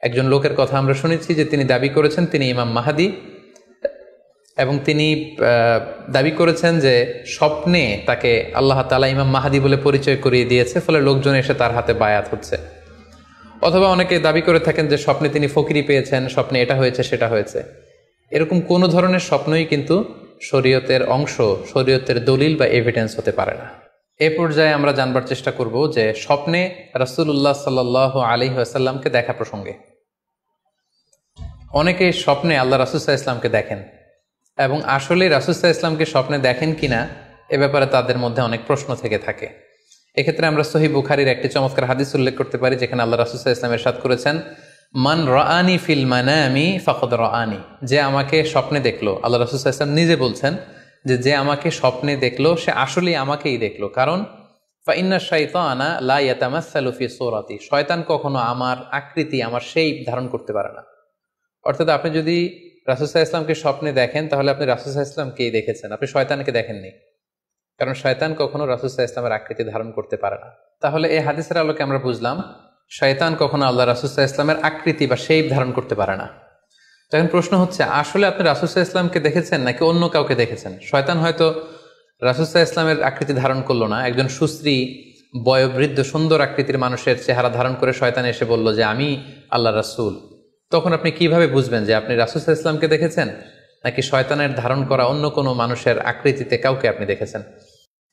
একজন লোকের কথা আমরা শুনেছি যে তিনি দাবি করেছেন তিনি ইমাম মাহাদি, এবং তিনি দাবি করেছেন যে স্বপ্নে তাকে আল্লাহ তাআলা ইমাম মাহাদি বলে পরিচয় করিয়ে দিয়েছে, ফলে লোকজন এসে তার হাতে বায়াত হচ্ছে। অথবা অনেকে দাবি করে থাকেন যে স্বপ্নে তিনি ফকিরি পেয়েছেন, স্বপ্নে এটা হয়েছে সেটা হয়েছে। এরকম কোনো ধরনের স্বপ্নই কিন্তু শরীয়তের অংশ, শরীয়তের দলিল বা এভিডেন্স হতে পারে না। এ পর্যায়ে আমরা জানবার চেষ্টা করব যে স্বপ্নে রাসূলুল্লাহ সাল্লাল্লাহু আলাইহি ওয়াসাল্লামকে দেখা প্রসঙ্গে অনেকে স্বপ্নে আল্লাহ রাসূল সাল্লাল্লাহু আলাইহি ওয়াসাল্লামকে দেখেন, এবং আসলে রাসূল সাল্লাল্লাহু আলাইহি ওয়াসাল্লামকে স্বপ্নে দেখেন কিনা এ ব্যাপারে তাদের মধ্যে অনেক প্রশ্ন থেকে থাকে। এক্ষেত্রে আমরা সহিহ বুখারীর একটি চমৎকার হাদিস উল্লেখ করতে পারি, যেখানে আল্লাহ রাসূল সাল্লাল্লাহু আলাইহি ওয়াসাল্লাম ইরশাদ করেছেন, মান রাআনি ফিল মানামি ফাকাদ রাআনি, যে আমাকে স্বপ্নে দেখলো, আল্লাহ রাসূল সাল্লাল্লাহু আলাইহি ওয়াসাল্লাম নিজে বলছেন যে আমাকে স্বপ্নে দেখলো সে আসলেই আমাকেই দেখলো। কারণ ফা ইন্না শাইতানা লা ইয়াতামাসসালু ফি সূরাতি, শয়তান কখনো আমার আকৃতি, আমার শেপ ধারণ করতে পারে না। অর্থাৎ আপনি যদি রাসূল সাল্লাল্লাহু আলাইহি ওয়াসাল্লামকে স্বপ্নে দেখেন তাহলে আপনি রাসূল সাল্লাল্লাহু আলাইহি ওয়াসাল্লামকেই দেখেছেন, আপনি শয়তানকে দেখেননি। কারণ শয়তান কখনো রাসূল সাল্লাল্লাহু আলাইহি ওয়াসাল্লামের আকৃতি ধারণ করতে পারে না। তাহলে এই হাদিসের আলোকে আমরা বুঝলাম শয়তান কখনো আল্লাহ রাসূল সাল্লাল্লাহু আলাইহি ওয়াসাল্লামের আকৃতি বা শেপ ধারণ করতে পারে না। তখন প্রশ্ন হচ্ছে আসলে আপনি রাসূল সাল্লাল্লাহু আলাইহি ওয়াসাল্লামকে দেখেছেন নাকি অন্য কাউকে দেখেছেন? শয়তান হয়তো রাসূল সাল্লাল্লাহু আলাইহি ওয়াসাল্লামের আকৃতি ধারণ করলো না, একজন সুশ্রী বয়োবৃদ্ধ সুন্দর আকৃতির মানুষের চেহারা ধারণ করে শয়তান এসে বলল যে আমি আল্লাহ রাসূল। তখন আপনি কিভাবে বুঝবেন যে আপনি রাসূল সাল্লাল্লাহু আলাইহি ওয়াসাল্লামকে দেখেছেন নাকি শয়তানের ধারণ করা অন্য কোনো মানুষের আকৃতিতে কাউকে আপনি দেখেছেন?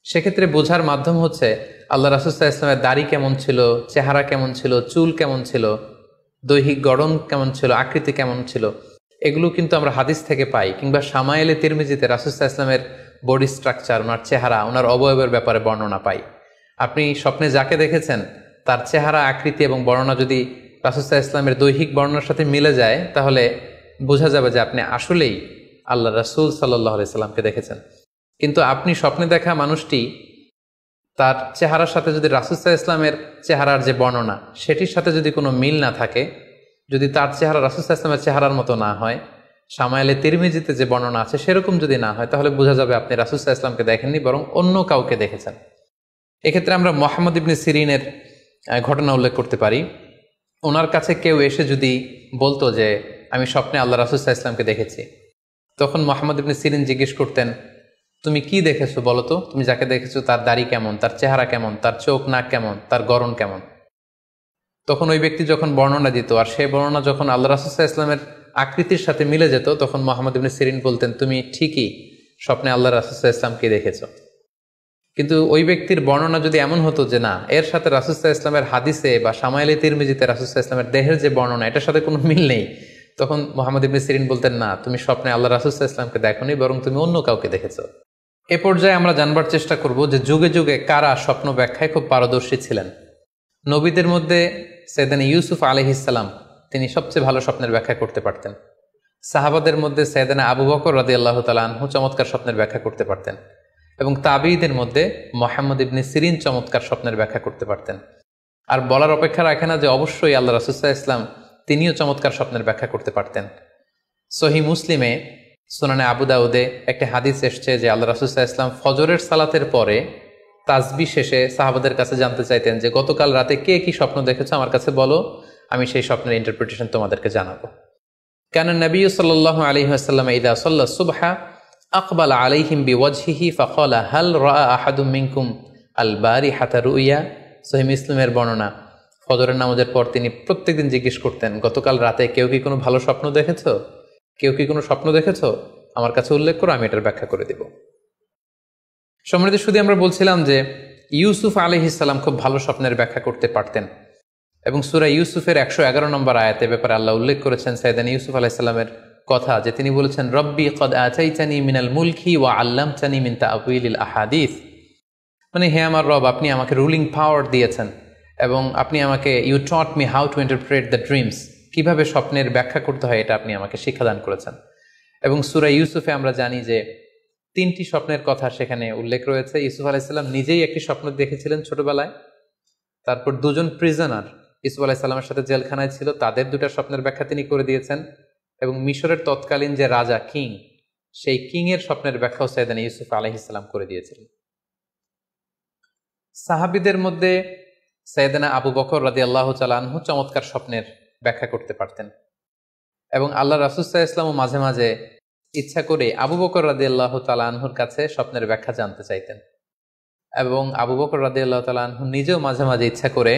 সেক্ষেত্রে বোঝার মাধ্যম হচ্ছে আল্লাহ রাসূল সাল্লাল্লাহু আলাইহি ওয়াসাল্লামের দাড়ি কেমন ছিল, চেহারা কেমন ছিল, চুল কেমন ছিল, দৈহিক গড়ন কেমন ছিল, আকৃতি কেমন ছিল, এগুলো কিন্তু আমরা হাদিস থেকে পাই, কিংবা শামায়েলে তিরমিজিতে রাসূল সাল্লাল্লাহু আলাইহি ওয়াসাল্লামের বডি স্ট্রাকচার, ওনার চেহারা, ওনার অবয়বের ব্যাপারে বর্ণনা পাই। আপনি স্বপ্নে যাকে দেখেছেন তার চেহারা, আকৃতি এবং বর্ণনা যদি রাসূল সাল্লাল্লাহু আলাইহি ওয়াসাল্লামের দৈহিক বর্ণনার সাথে মিলে যায়, তাহলে বোঝা যাবে যে আপনি আসলেই আল্লাহ রাসূল সাল্লাল্লাহু আলাইহি ওয়াসাল্লামকে দেখেছেন। কিন্তু আপনি স্বপ্নে দেখা মানুষটি, তার চেহারার সাথে যদি রাসূল সাল্লাল্লাহু আলাইহি ওয়াসাল্লামের চেহারার যে বর্ণনা সেটির সাথে যদি কোনো মিল না থাকে, যদি তার চেহারা রাসূল সাল্লাল্লাহু আলাইহি ওয়াসাল্লামের চেহারার মতো না হয়, শামায়েলে তিরমিজিতে যে বর্ণনা আছে সেরকম যদি না হয়, তাহলে বোঝা যাবে আপনি রাসূল সাল্লাল্লাহু আলাইহি ওয়াসাল্লামকে দেখেননি, বরং অন্য কাউকে দেখেছেন। এক্ষেত্রে আমরা মুহাম্মদ ইবনে সিরিনের ঘটনা উল্লেখ করতে পারি। ওনার কাছে কেউ এসে যদি বলতো যে আমি স্বপ্নে আল্লাহ রাসূল সাল্লাল্লাহু আলাইহি ওয়াসাল্লামকে দেখেছি, তখন মুহাম্মদ ইবনে সিরিন জিজ্ঞেস করতেন, তুমি কি দেখেছো বলো তো, তুমি যাকে দেখেছো তার দাড়ি কেমন, তার চেহারা কেমন, তার চোখ নাক কেমন, তার গড়ন কেমন। তখন ওই ব্যক্তি যখন বর্ণনা দিত, আর সেই বর্ণনা যখন আল্লাহ রাসূল সাল্লাল্লাহু আলাইহি ওয়াসাল্লামের আকৃতির সাথে মিলে যেত, তখন মুহাম্মদ ইবনে সিরিন বলতেন, তুমি ঠিকই স্বপ্নে আল্লাহ রাসূল সাল্লাল্লাহু আলাইহি ওয়াসাল্লামকে দেখেছো। কিন্তু ওই ব্যক্তির বর্ণনা যদি এমন হতো যে না, এর সাথে রাসূল সাল্লাল্লাহু আলাইহি ওয়াসাল্লামের হাদিসে বা শামায়েলে তিরমিজিতে রাসূল সাল্লাল্লাহু আলাইহি ওয়াসাল্লামের দেহের যে বর্ণনা, এটার সাথে কোনো মিল নেই, তখন মুহাম্মদ ইবনে সিরিন বলতেন, না, তুমি স্বপ্নে আল্লাহ রাসূল সাল্লাল্লাহু আলাইহি ওয়াসাল্লামকে দেখোনি, বরং তুমি অন্য কাউকে দেখেছো। এ পর্যায়ে আমরা জানবার চেষ্টা করব যে যুগে যুগে কারা স্বপ্ন ব্যাখ্যায় খুব পারদর্শী ছিলেন। নবীদের মধ্যে সাইয়েদনা ইউসুফ আলাইহিস সালাম, তিনি সবচেয়ে ভালো স্বপ্নের ব্যাখ্যা করতে পারতেন। সাহাবাদের মধ্যে সাইয়েদনা আবু বকর রাদিয়াল্লাহু তাআলা আনহু চমৎকার স্বপ্নের ব্যাখ্যা করতে পারতেন, এবং তাবিঈদের মধ্যে মুহাম্মদ ইবনে সিরিন চমৎকার স্বপ্নের ব্যাখ্যা করতে পারতেন। আর বলার অপেক্ষা রাখে না যে অবশ্যই আল্লাহ রাসূল সাল্লাল্লাহু আলাইহি ওয়াসাল্লাম তিনিও চমৎকার স্বপ্নের ব্যাখ্যা করতে পারতেন। সহিহ মুসলিমে, সুনানে আবু দাউদে একটি হাদিস এসছে যে আল্লাহ রাসূল সাল্লাল্লাহু আলাইহি ওয়াসাল্লাম ফজরের সালাতের পরে তাসবিহ শেষে সাহাবাদের কাছে জানতে চাইতেন যে গতকাল রাতে কে কি স্বপ্ন দেখেছো আমার কাছে বলো, আমি সেই স্বপ্নের ইন্টারপ্রিটেশন তোমাদেরকে জানাবো। কানা নবী সাল্লাল্লাহু আলাইহি ওয়াসাল্লাম ইযা সাল্লা সুবহা আকবালা আলাইহিম বিওয়াজহিহি ফাকালা হাল রাআ আহাদুম মিনকুম আল বারিহাতা রুইয়া। সহিহ মুসলিমের বর্ণনা, ফজরের নামাজের পর তিনি প্রত্যেকদিন জিজ্ঞেস করতেন, গতকাল রাতে কেউ কি কোনো ভালো স্বপ্ন দেখেছো, কেউ কি কোনো স্বপ্ন দেখেছো, আমার কাছে উল্লেখ করো, আমি এটার ব্যাখ্যা করে দিব। সম্মানিত শুধু আমরা বলছিলাম যে ইউসুফ আলাইহিস সালাম খুব ভালো স্বপ্নের ব্যাখ্যা করতে পারতেন, এবং সূরা ইউসুফের 111 নম্বর আয়াতে ব্যাপারে আল্লাহ উল্লেখ করেছেন সাইয়েদনা ইউসুফ আলাইহিস সালামের কথা, যে তিনি বলেছেন, রব্বি কদ আতাইতানি মিনাল মুলকি ওয়া আল্লামতানি মিন তা'ওয়িলিল আহাদিস, মানে হে আমার রব, আপনি আমাকে রুলিং পাওয়ার দিয়েছেন এবং আপনি আমাকে you taught me how to interpret the dreams, কিভাবে স্বপ্নের ব্যাখ্যা করতে হয় এটা আপনি আমাকে শিক্ষাদান করেছেন। এবং সূরা ইউসুফে আমরা জানি যে 3টি স্বপ্নের কথা সেখানে উল্লেখ রয়েছে। ইউসুফ আলাইহিস সালাম নিজেই একটি স্বপ্ন দেখেছিলেন ছোটবেলায়, তারপর 2জন প্রিজনার ইউসুফ আলাইহিস সালামের সাথে জেলখানায় ছিল, তাদের 2টা স্বপ্নের ব্যাখ্যা তিনি করে দিয়েছেন, এবং মিশরের তৎকালীন যে রাজা কিং, সেই কিং এর স্বপ্নের ব্যাখ্যাও সাইয়েদনা ইউসুফ আলাইহিস সালাম করে দিয়েছিলেন। সাহাবীদের মধ্যে সাইয়েদনা আবু বকর রাদিয়াল্লাহু তাআলা আনহু চমৎকার স্বপ্নের ব্যাখ্যা করতে পারতেন, এবং আল্লাহ রাসূল সাল্লাল্লাহু আলাইহি ওয়াসাল্লাম মাঝে মাঝে ইচ্ছা করে আবু বকর রাদিয়াল্লাহু তাআলা আনহুর কাছে স্বপ্নের ব্যাখ্যা জানতে চাইতেন, এবং আবু বকর রাদিয়াল্লাহু তাআলা আনহু নিজেও মাঝে মাঝে ইচ্ছা করে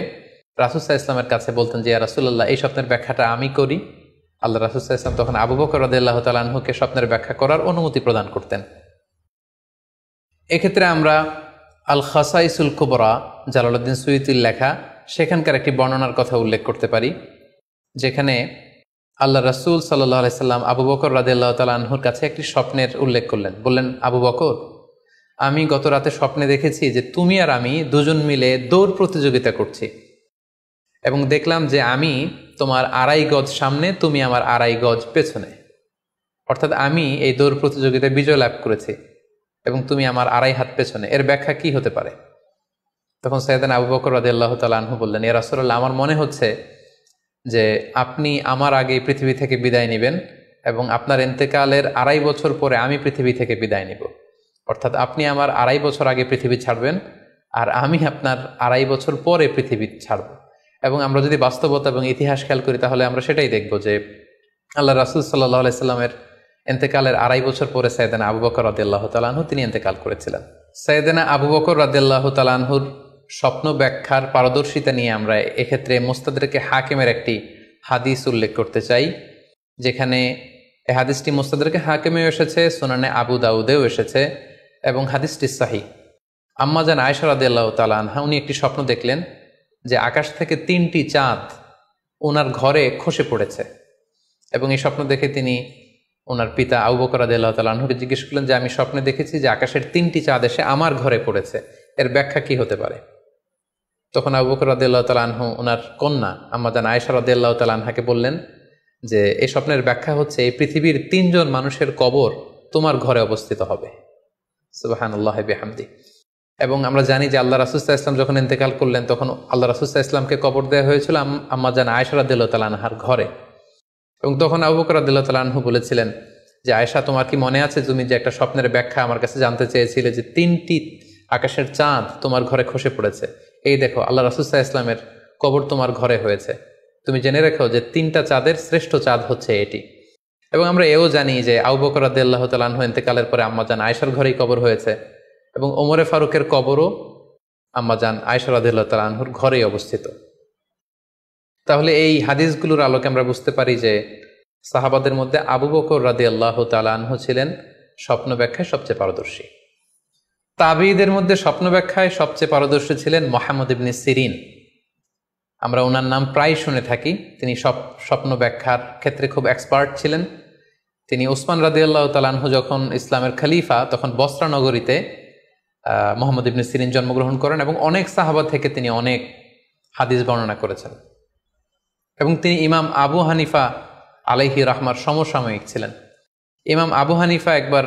রাসূল সাল্লাল্লাহু আলাইহি ওয়াসাল্লামের কাছে বলতেন যে, ইয়া রাসূলুল্লাহ, এই স্বপ্নের ব্যাখ্যাটা আমি করি। আল্লাহ রাসূল সাল্লাল্লাহু আলাইহি ওয়াসাল্লাম তখন আবু বকর রাদিয়াল্লাহু তাআলা আনহুকে স্বপ্নের ব্যাখ্যা করার অনুমতি প্রদান করতেন। এক্ষেত্রে আমরা আল খাসাইসুল কুবরা, জালালউদ্দিন সুয়ুতির লেখা, সেখানকার একটি বর্ণনার কথা উল্লেখ করতে পারি, যেখানে আল্লাহ রাসূল সাল্লাল্লাহু আলাইহি সাল্লাম আবু বকর রাদিয়াল্লাহু তাআলা আনহুর কাছে একটি স্বপ্নের উল্লেখ করলেন। বললেন, আবু বকর, আমি গত রাতে স্বপ্নে দেখেছি যে তুমি আর আমি 2জন মিলে দৌড় প্রতিযোগিতা করছি, এবং দেখলাম যে আমি তোমার 2.5 গজ সামনে, তুমি আমার 2.5 গজ পেছনে, অর্থাৎ আমি এই দৌড় প্রতিযোগিতায় বিজয় লাভ করেছি এবং তুমি আমার 2.5 হাত পেছনে। এর ব্যাখ্যা কি হতে পারে? তখন সাইয়েদনা আবু বকর রাদিয়াল্লাহু তাআলা আনহু বললেন, ইয়া রাসূলুল্লাহ, আমার মনে হচ্ছে যে আপনি আমার আগে পৃথিবী থেকে বিদায় নেবেন এবং আপনার ইন্তেকালের 2.5 বছর পরে আমি পৃথিবী থেকে বিদায় নিব, অর্থাৎ আপনি আমার 2.5 বছর আগে পৃথিবী ছাড়বেন আর আমি আপনার 2.5 বছর পরে পৃথিবী ছাড়ব। এবং আমরা যদি বাস্তবতা এবং ইতিহাস খেয়াল করি, তাহলে আমরা সেটাই দেখব যে আল্লাহ রাসূল সাল্লাল্লাহু আলাইহি সাল্লামের ইন্তেকালের 2.5 বছর পরে সাইয়েদনা আবু বকর রাদিয়াল্লাহু তাআলা আনহু তিনি ইন্তেকাল করেছিলেন। সাইয়েদনা আবু বকর রাদিয়াল্লাহু তাআলা আনহুর স্বপ্ন ব্যাখ্যার পারদর্শিতা নিয়ে আমরা এক্ষেত্রে মুস্তাদরেকে হাকিমের একটি হাদিস উল্লেখ করতে চাই, যেখানে এই হাদিসটি মুস্তাদরেকে হাকিমেও এসেছে, সুনানে আবু দাউদেও এসেছে, এবং হাদিসটি সহিহ। আম্মা জান আয়েশা রাদিয়াল্লাহু তাআলা আনহা, উনি একটি স্বপ্ন দেখলেন যে আকাশ থেকে 3টি চাঁদ ওনার ঘরে খসে পড়েছে। এবং এই স্বপ্ন দেখে তিনি ওনার পিতা আবু বকর রাদিয়াল্লাহু তাআলা আনহুকে জিজ্ঞেস করলেন যে আমি স্বপ্নে দেখেছি যে আকাশের 3টি চাঁদ এসে আমার ঘরে পড়েছে, এর ব্যাখ্যা কি হতে পারে? তখন আবু বকর রাদিয়াল্লাহু তাআলা আনহু ওনার কন্যা আম্মা জান আয়েশা রাদিয়াল্লাহু তাআলা আনহাকে বললেন যে এই স্বপ্নের ব্যাখ্যা হচ্ছে এই পৃথিবীর 3 জন মানুষের কবর তোমার ঘরে অবস্থিত হবে। সুবহানাল্লাহি বিহামদি। এবং আমরা জানি যে আল্লাহ রাসূল সাল্লাল্লাহু আলাইহি ওয়াসাল্লাম যখন ইন্তেকাল করলেন তখন আল্লাহ রাসূল সাল্লাল্লাহু আলাইহি ওয়াসাল্লামকে কবর দেওয়া হয়েছিল আম্মা জান আয়েশা রাদিয়াল্লাহু তাআলা আনহার ঘরে। এবং তখন আবু বকর রাদিয়াল্লাহু তাআলা আনহু বলেছিলেন যে আয়েশা, তোমার কি মনে আছে তুমি যে একটা স্বপ্নের ব্যাখ্যা আমার কাছে জানতে চেয়েছিলে যে 3টি আকাশের চাঁদ তোমার ঘরে খসে পড়েছে, এই দেখো আল্লাহ রাসূল সাল্লাল্লাহু আলাইহি ওয়াসাল্লামের কবর তোমার ঘরে হয়েছে, তুমি জেনে রেখো যে 3টা চাঁদের শ্রেষ্ঠ চাঁদ হচ্ছে এটি। এবং আমরা এও জানি যে আবু বকর রাদিয়াল্লাহু তাআলা আনহু ইন্তেকালের পরে আম্মা জান আয়েশার ঘরেই কবর হয়েছে এবং ওমরে ফারুকের কবরও আম্মা জান আয়েশা রাদিয়াল্লাহু তাআলা আনহুর ঘরেই অবস্থিত। তাহলে এই হাদিসগুলোর আলোকে আমরা বুঝতে পারি যে সাহাবাদের মধ্যে আবু বকর রাদিয়াল্লাহু তাআলা আনহু ছিলেন স্বপ্ন ব্যাখ্যায় সবচেয়ে পারদর্শী। তাবিঈদের মধ্যে স্বপ্ন ব্যাখ্যায় সবচেয়ে পারদর্শী ছিলেন মুহাম্মদ ইবনে সিরিন। আমরা ওনার নাম প্রায় শুনে থাকি। তিনি স্বপ্ন ব্যাখ্যার ক্ষেত্রে খুব এক্সপার্ট ছিলেন। তিনি উসমান রাদিয়াল্লাহু তাআলা আনহু যখন ইসলামের খলিফা তখন বসরা নগরীতে মুহাম্মদ ইবনে সিরিন জন্মগ্রহণ করেন এবং অনেক সাহাবা থেকে তিনি অনেক হাদিস বর্ণনা করেছেন। এবং তিনি ইমাম আবু হানিফা আলাইহি রাহমার সমসাময়িক ছিলেন। ইমাম আবু হানিফা একবার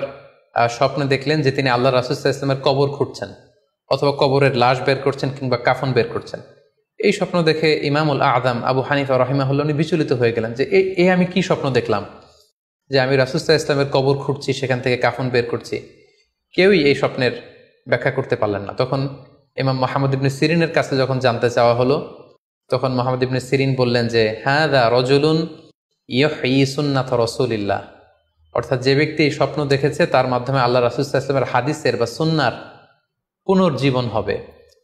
স্বপ্নে দেখলেন যে তিনি আল্লাহ রাসূল সাল্লাল্লাহু আলাইহি ওয়াসাল্লামের কবর খুঁড়ছেন অথবা কবরের লাশ বের করছেন কিংবা কাফন বের করছেন। এই স্বপ্ন দেখে ইমামুল আযম আবু হানিফা রাহিমাহুল্লাহ উনি বিচলিত হয়ে গেলেন যে এই আমি কি স্বপ্ন দেখলাম যে আমি রাসূল সাল্লাল্লাহু আলাইহি ওয়াসাল্লামের কবর খুঁড়ছি, সেখান থেকে কাফন বের করছি। কেউই এই স্বপ্নের ব্যাখ্যা করতে পারলেন না। তখন ইমাম মুহাম্মদ ইবনে সিরিনের কাছে যখন জানতে চাওয়া হলো তখন মুহাম্মদ ইবনে সিরিন বললেন যে হাযা রাজুলুন ইউহয়ি সুন্নাত রাসূলিল্লাহ, অর্থাৎ যে ব্যক্তি এই স্বপ্ন দেখেছে তার মাধ্যমে আল্লাহ রাসূল সাল্লাল্লাহু আলাইহি ওয়াসাল্লামের হাদিসের বা সুন্নাহর পুনর্জীবন হবে।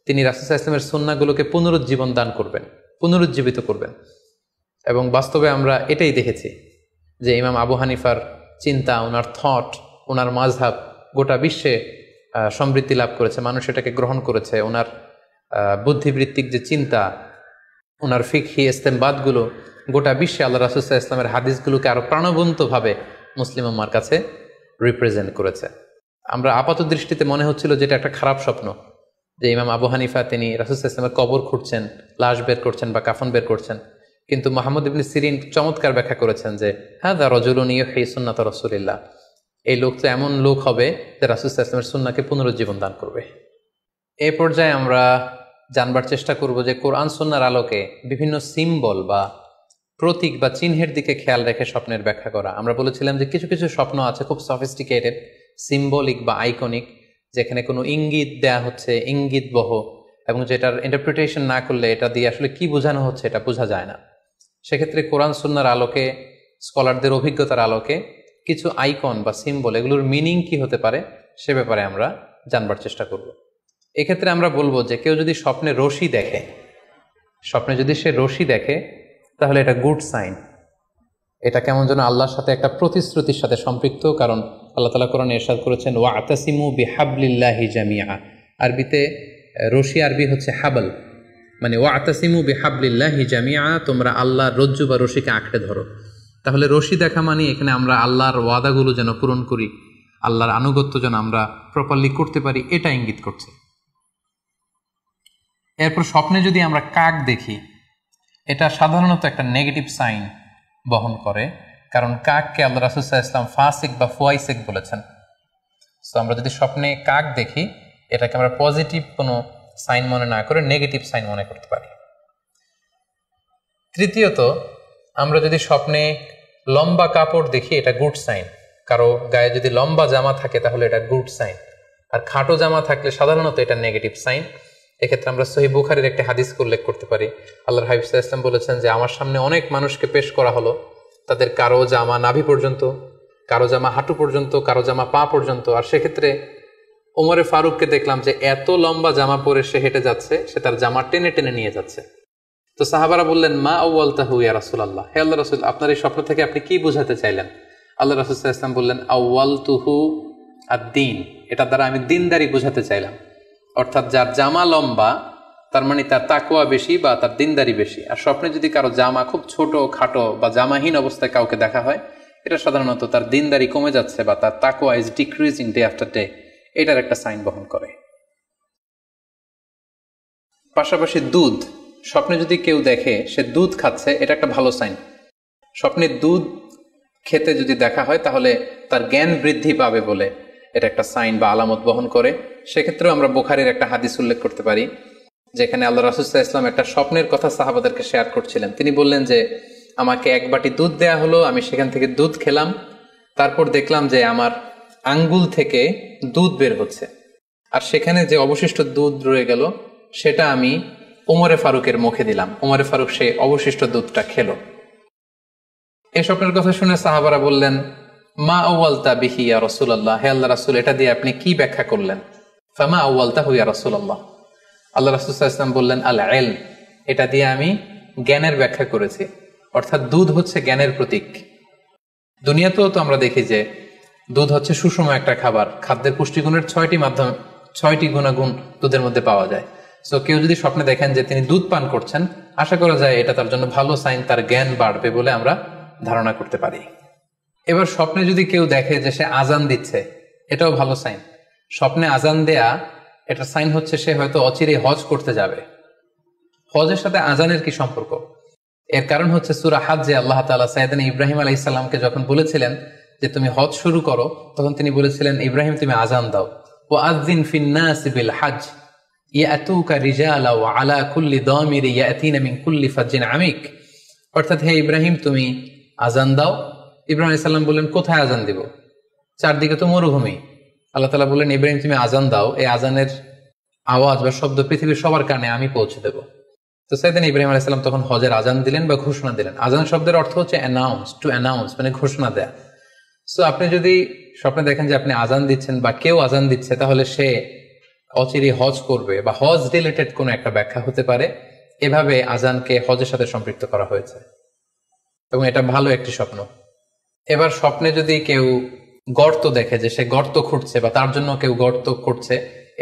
তিনি রাসূল সাল্লাল্লাহু আলাইহি ওয়াসাল্লামের সুন্নাহগুলোকে পুনরুজ্জীবন দান করবেন, পুনরুজ্জীবিত করবেন। এবং বাস্তবে আমরা এটাই দেখেছি যে ইমাম আবু হানিফার চিন্তা, ওনার থট, ওনার মাযহাব গোটা বিশ্বে সমৃদ্ধি লাভ করেছে, মানুষ এটাকে গ্রহণ করেছে। ওনার বুদ্ধিবৃত্তিক যে চিন্তা, ওনার ফিকহি ইস্তেমবাদগুলো গোটা বিশ্বে আল্লাহ রাসূল সাল্লাল্লাহু আলাইহি ওয়াসাল্লামের হাদিসগুলোকে আরো প্রাণবন্তভাবে মুসলিম উম্মার কাছে রিপ্রেজেন্ট করেছে। আমরা আপাত দৃষ্টিতে মনে হচ্ছিল যে এটা একটা খারাপ স্বপ্ন, যে ইমাম আবু হানিফা তিনি রাসূল সাল্লাল্লাহু আলাইহি ওয়াসাল্লামের কবর খুঁড়ছেন, লাশ বের করছেন বা কাফন বের করছেন। কিন্তু মুহাম্মদ ইবনে সিরিন চমৎকার ব্যাখ্যা করেছেন যে হাযা রাজুলুন ইউহয়ি সুন্নাত রাসূলিল্লাহ, এই লোক তো এমন লোক হবে যে রাসূল সাল্লাল্লাহু আলাইহি ওয়াসাল্লামের সুন্নাহকে পুনরুজ্জীবন দান করবে। এই পর্যায়ে আমরা জানবার চেষ্টা করব যে কোরআন সুন্নাহর আলোকে বিভিন্ন সিম্বল বা প্রতীক বা চিহ্নের দিকে খেয়াল রেখে স্বপ্নের ব্যাখ্যা করা। আমরা বলেছিলাম যে কিছু কিছু স্বপ্ন আছে খুব সফিস্টিকেটেড, সিম্বলিক বা আইকনিক, যেখানে কোনো ইঙ্গিত দেয়া হচ্ছে, ইঙ্গিতবহ, এবং যেটার ইন্টারপ্রিটেশন না করলে এটা দিয়ে আসলে কি বোঝানো হচ্ছে এটা বোঝা যায় না। সেক্ষেত্রে কোরআন সুন্নাহর আলোকে, স্কলারদের অভিজ্ঞতার আলোকে কিছু আইকন বা সিম্বল, এগুলোর মিনিং কি হতে পারে সে ব্যাপারে আমরা জানবার চেষ্টা করব। এক্ষেত্রে আমরা বলবো যে কেউ যদি স্বপ্নে রশি দেখে, স্বপ্নে যদি সে রশি দেখে তাহলে এটা গুড সাইন। এটা কেমন যেন আল্লাহর সাথে একটা প্রতিশ্রুতির সাথে সম্পৃক্ত, কারণ আল্লাহ তাআলা কোরআনে ইরশাদ করেছেন ওয়াতাসিমু বিহাবলিল্লাহি জামিআ। আরবিতে রশি আরবি হচ্ছে হাবল, মানে ওয়াতাসিমু বিহাবলিল্লাহি জামিআ, তোমরা আল্লাহর রজ্জু বা রশিকে আঁকড়ে ধরো। তাহলে রশি দেখা মানে এখানে আমরা আল্লাহর ওয়াদাগুলো যেন পূরণ করি, আল্লাহর আনুগত্য যেন আমরা প্রপারলি করতে পারি, এটা ইঙ্গিত করছে। এরপর স্বপ্নে যদি আমরা কাক দেখি, এটা সাধারণত একটা নেগেটিভ সাইন বহন করে, কারণ কাককে আল্লাহ রাসূল সাল্লাল্লাহু আলাইহি ওয়াসাল্লাম ফাসিক বা ফুয়াইসিক বলেছেন। সো আমরা যদি স্বপ্নে কাক দেখি এটাকে আমরা পজিটিভ কোনো সাইন মনে না করে নেগেটিভ সাইন মনে করতে পারি। তৃতীয়ত, আমরা যদি স্বপ্নে লম্বা কাপড় দেখি এটা গুড সাইন। কারো গায়ে যদি লম্বা জামা থাকে তাহলে এটা গুড সাইন, আর খাটো জামা থাকলে সাধারণত এটা নেগেটিভ সাইন। এক্ষেত্রে আমরা সহিহ বুখারীর একটা হাদিস উল্লেখ করতে পারি। আল্লাহর হাবিব সাল্লাল্লাহু আলাইহি ওয়াসাল্লাম বলেছেন যে আমার সামনে অনেক মানুষকে পেশ করা হলো, তাদের কারো জামা নাভি পর্যন্ত, কারো জামা হাঁটু পর্যন্ত, কারো জামা পা পর্যন্ত। আর সেক্ষেত্রে ওমরে ফারুককে দেখলাম যে এত লম্বা জামা পরে সে হেঁটে যাচ্ছে, সে তার জামা টেনে টেনে নিয়ে যাচ্ছে। তো সাহাবারা বললেন মা আউয়ালতাহু ইয়া রাসূলুল্লাহ, হে আল্লাহর রাসূল, আপনার এই স্বপ্ন থেকে আপনি কি বোঝাতে চাইলেন? আল্লাহ রাসূল সাল্লাল্লাহু আলাইহি ওয়াসাল্লাম বললেন আউয়ালতুহু আদ-দীন, এটা দ্বারা আমি দিনদারি বোঝাতে চাইলাম। অর্থাৎ যার জামা লম্বা তার মানে তার তাকওয়া বেশি বা তার দিনদারি বেশি। আর স্বপ্নে যদি কারো জামা খুব ছোট খাটো বা জামাহীন অবস্থায় কাউকে দেখা হয়, এটা সাধারণত তার দিনদারি কমে যাচ্ছে বা তার তাকওয়া is decreasing day after day, এটার একটা সাইন বহন করে। পাশাপাশি দুধ, স্বপ্নে যদি কেউ দেখে সে দুধ খাচ্ছে, এটা একটা ভালো সাইন। স্বপ্নে দুধ খেতে যদি দেখা হয় তাহলে তার জ্ঞান বৃদ্ধি পাবে বলে এটা একটা সাইন বা আলামত বহন করে। সেক্ষেত্রেও আমরা বুখারীর একটা হাদিস উল্লেখ করতে পারি, যেখানে আল্লাহ রাসূল সাল্লাল্লাহু আলাইহি ওয়াসাল্লাম একটা স্বপ্নের কথা সাহাবাদেরকে শেয়ার করছিলেন। তিনি বললেন যে আমাকে এক বাটি দুধ দেয়া হলো, আমি সেখান থেকে দুধ খেলাম, তারপর দেখলাম যে আমার আঙ্গুল থেকে দুধ বের হচ্ছে, আর সেখানে যে অবশিষ্ট দুধ রয়ে গেল সেটা আমি ওমরে ফারুকের মুখে দিলাম। ওমরে ফারুক সে অবশিষ্ট দুধটা খেলো। এই স্বপ্নের কথা শুনে সাহাবারা বললেন, মা আউয়ালতা বিহি ইয়া রাসূলুল্লাহ, হে আল্লাহ রাসূল, এটা দিয়ে আপনি কি ব্যাখ্যা করলেন? ফামা আউয়ালতাহু ইয়া রাসূলুল্লাহ, আল্লাহ রাসূল সাল্লাল্লাহু আলাইহি ওয়াসাল্লাম বললেন, আল ইলম, এটা দিয়ে আমি জ্ঞানের ব্যাখ্যা করেছি। অর্থাৎ দুধ হচ্ছে জ্ঞানের প্রতীক। দুনিয়াতেও তো আমরা দেখি যে দুধ হচ্ছে সুষম একটা খাবার, খাদ্যের পুষ্টিগুণের 6টি গুণাগুণ দুধের মধ্যে পাওয়া যায়। সো কেউ যদি স্বপ্নে দেখেন যে তিনি দুধ পান করছেন, আশা করা যায় এটা তার জন্য ভালো সাইন, তার জ্ঞান বাড়বে বলে আমরা ধারণা করতে পারি। এবার স্বপ্নে যদি কেউ দেখে যে সে আজান দিচ্ছে, এটাও ভালো সাইন। স্বপ্নে আজান দেয়া এটা সাইন হচ্ছে সে হয়তো অচিরে হজ করতে যাবে। হজের সাথে আজানের কি সম্পর্ক? এর কারণ হচ্ছে সূরা হজ্জে আল্লাহ তাআলা সাইয়েদনা ইব্রাহিম আলাইহিস সালামকে যখন বলেছিলেন যে তুমি হজ শুরু করো, তখন তিনি বলেছিলেন, ইব্রাহিম তুমি আজান দাও, ওয়া আযযিন ফিন নাসি বিল হজ ইয়াতুকা রিজালা ওয়া আলা কুল্লি দামির ইয়াতিনা মিন কুল্লি ফাজ্জিন আমিক। অর্থাৎ হে ইব্রাহিম তুমি আজান দাও। ইব্রাহিম আলাইহিস সালাম বললেন, কোথায় আজান দিব? চারদিকে তো মরুভূমি। আল্লাহ তাআলা বললেন, ইব্রাহিম তুমি আজান দাও, এই আজানের আওয়াজ বা শব্দ পৃথিবীর সবার কানে আমি পৌঁছে দেব। তো সাইয়েদনা ইব্রাহিম আলাইহিস সালাম তখন হজের আজান দিলেন বা ঘোষণা দিলেন। আজান শব্দের অর্থ হচ্ছে অ্যানাউন্স, টু অ্যানাউন্স, মানে ঘোষণা দেয়া। সো আপনি যদি স্বপ্নে দেখেন যে আপনি আজান দিচ্ছেন বা কেউ আজান দিচ্ছে, তাহলে সে অচিরে হজ করবে বা হজ রিলেটেড কোনো একটা ব্যাখ্যা হতে পারে। এভাবে আজানকে হজের সাথে সম্পৃক্ত করা হয়েছে এবং এটা ভালো একটি স্বপ্ন। এবার স্বপ্নে যদি কেউ গর্ত দেখে যে সে গর্ত খুঁড়ছে বা তার জন্য কেউ গর্ত করছে,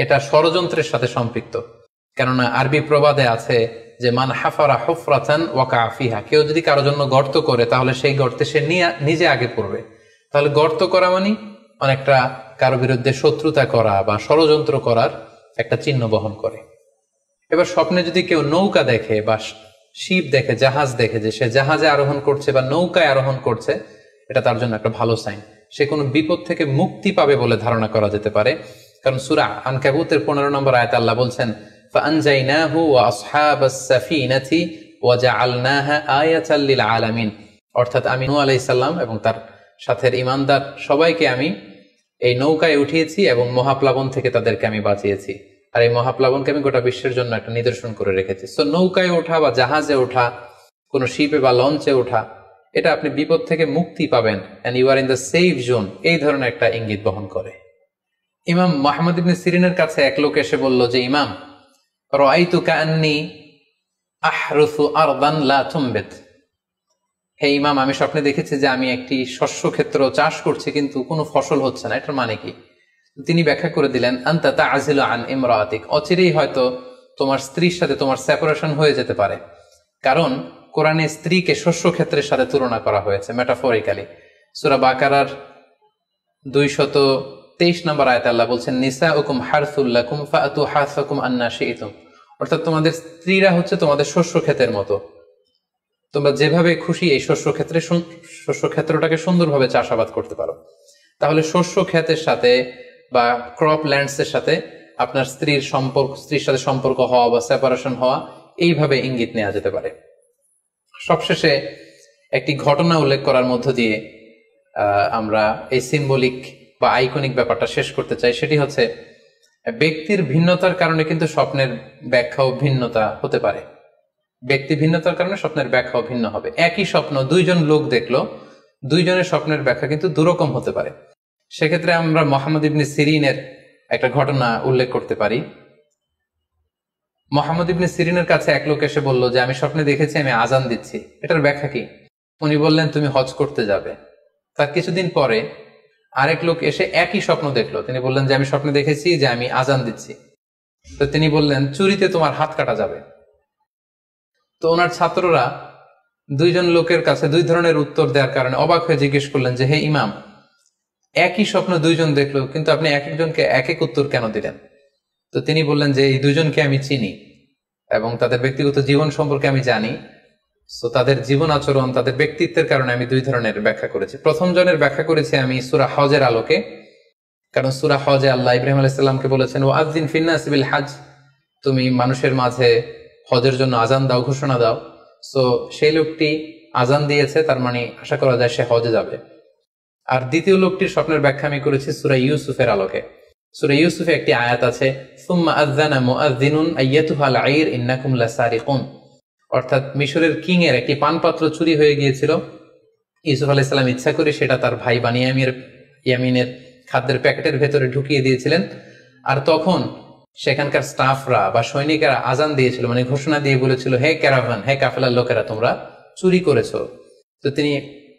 এটা ষড়যন্ত্রের সাথে সম্পৃক্ত। কেননা আরবি প্রবাদে আছে যে মান হাফারা হুফরাতান ওয়াকা ফিহা, কেউ যদি কারোর জন্য গর্ত করে তাহলে সেই গর্তে সে নিজে আগে পড়বে। তাহলে গর্ত করা মানে অনেকটা কারো বিরুদ্ধে শত্রুতা করা বা ষড়যন্ত্র করার একটা চিহ্ন বহন করে। এবার স্বপ্নে যদি কেউ নৌকা দেখে বা শিপ দেখে, জাহাজ দেখে যে সে জাহাজে আরোহণ করছে বা নৌকায় আরোহণ করছে, এটা তার জন্য একটা ভালো সাইন। সে কোনো বিপদ থেকে মুক্তি পাবে বলে ধারণা করা যেতে পারে। কারণ সূরা আনকাবুতের 15 নম্বর আয়াতে আল্লাহ বলছেন, ফাআনজাইনাহু ওয়া আসহাবাস সাফিনাতি ওয়া জাআলনাহা আয়াতাল লিল আলামিন। অর্থাৎ আমি নূহ আলাইহিস সালাম এবং তার সাথের ঈমানদার সবাইকে আমি এই নৌকায় উঠিয়েছি এবং মহাপ্লাবন থেকে তাদেরকে আমি বাঁচিয়েছি। আর এই মহাপ্লাবনকে আমি গোটা বিশ্বের জন্য একটা নিদর্শন করে রেখেছি। সো নৌকায় ওঠা বা জাহাজে ওঠা, কোনো শিপে বা লঞ্চে ওঠা, এটা আপনি বিপদ থেকে মুক্তি পাবেন, and you are in the safe zone, এই ধরনের একটা ইঙ্গিত বহন করে। ইমাম মুহাম্মদ ইবনে সিরিনের কাছে এক লোক এসে বলল যে, ইমাম, রাআইতু কাআন্নী আহরুসু আরদান লা তুমবিত, হে ইমাম, আমি স্বপ্নে দেখেছি যে আমি একটি শস্য ক্ষেত্র চাষ করছি কিন্তু কোনো ফসল হচ্ছে না, এটার মানে কি? তিনি ব্যাখ্যা করে দিলেন, আনতা তা'জিলু আন ইমরাতিক, অচিরেই হয়তো তোমার স্ত্রীর সাথে তোমার সেপারেশন হয়ে যেতে পারে। কারণ কোরআনে স্ত্রীকে শস্য ক্ষেত্রের সাথে তুলনা করা হয়েছে মেটাফরিক্যালি। সূরা বাকারার 223 নম্বর আয়াতে আল্লাহ বলছেন, নিসাউকুম হারসুল লাকুম ফাআতু হারসাকুম আন্না শি'তুম। অর্থাৎ তোমাদের স্ত্রীরা হচ্ছে তোমাদের শস্য ক্ষেতের মতো, তোমরা যেভাবে খুশি এই শস্য ক্ষেত্রটাকে সুন্দরভাবে চাষাবাদ করতে পারো। তাহলে শস্য ক্ষেতের সাথে বা ক্রপ ল্যান্ডস এর সাথে আপনার স্ত্রীর সাথে সম্পর্ক হওয়া বা সেপারেশন হওয়া, এইভাবে ইঙ্গিত নেওয়া যেতে পারে। সবশেষে একটি ঘটনা উল্লেখ করার মধ্য দিয়ে আমরা এই সিম্বলিক বা আইকনিক ব্যাপারটা শেষ করতে চাই। সেটি হচ্ছে, ব্যক্তির ভিন্নতার কারণে কিন্তু স্বপ্নের ব্যাখ্যাও ভিন্নতা হতে পারে। ব্যক্তি ভিন্নতার কারণে স্বপ্নের ব্যাখ্যাও ভিন্ন হবে। একই স্বপ্ন দুইজন লোক দেখলো, দুইজনের স্বপ্নের ব্যাখ্যা কিন্তু দুরকম হতে পারে। সেক্ষেত্রে আমরা মুহাম্মদ ইবনে সিরিনের একটা ঘটনা উল্লেখ করতে পারি। মুহাম্মদ ইবনে সিরিনের কাছে এক লোক এসে বলল যে, আমি স্বপ্নে দেখেছি আমি আজান দিচ্ছি, এটার ব্যাখ্যা কি? উনি বললেন, তুমি হজ করতে যাবে। তার কিছুদিন পরে আরেক লোক এসে একই স্বপ্ন দেখলো, তিনি বললেন যে, আমি স্বপ্নে দেখেছি যে আমি আজান দিচ্ছি। তো তিনি বললেন, চুরিতে তোমার হাত কাটা যাবে। তো ওনার ছাত্ররা দুইজন লোকের কাছে দুই ধরনের উত্তর দেওয়ার কারণে অবাক হয়ে জিজ্ঞেস করলেন যে, হে ইমাম, একই স্বপ্ন দুইজন দেখলো, কিন্তু আপনি এক একজনকে এক এক উত্তর কেন দিলেন? তো তিনি বললেন যে, এই দুইজনকে আমি চিনি এবং তাদের ব্যক্তিগত জীবন সম্পর্কে আমি জানি। তো তাদের জীবন আচরণ, তাদের ব্যক্তিত্বের কারণে আমি দুই ধরনের ব্যাখ্যা করেছি। প্রথম জনের ব্যাখ্যা করেছি আমি সূরা হজের আলোকে, কারণ সূরা হজে আল্লাহ ইব্রাহিম আলাইহিস সালামকে বলেছেন, ওয়া আযযিন ফিন-নাসি বিল হজ, তুমি মানুষের মাঝে হজের জন্য আজান দাও, ঘোষণা দাও। সো সেই লোকটি আজান দিয়েছে, তার মানে আশা করা যায় সে হজে যাবে। আর দ্বিতীয় লোকটির স্বপ্নের ব্যাখ্যা আমি করেছি সূরা ইউসুফের আলোকে। সূরা ইউসুফে একটি আয়াত আছে, সুম্মা আযযানা মুআযযিনুন আইয়াতুহাল আইর ইন্নাকুম লাসারিকুন, অর্থাৎ মিশরের কিং এর একটি পানপাত্র চুরি হয়ে গিয়েছিল। ইউসুফ আলাইহিস সালাম ইচ্ছা করে সেটা তার ভাই ইয়ামিনের খাদ্যের প্যাকেটের ভেতরে ঢুকিয়ে দিয়েছিলেন। আর তখন সেখানকার স্টাফরা বা সৈনিকেরা আজান দিয়েছিল, মানে ঘোষণা দিয়ে বলেছিল, হে ক্যারাভান, হে কাফেলার লোকেরা, তোমরা চুরি করেছো। তো তিনি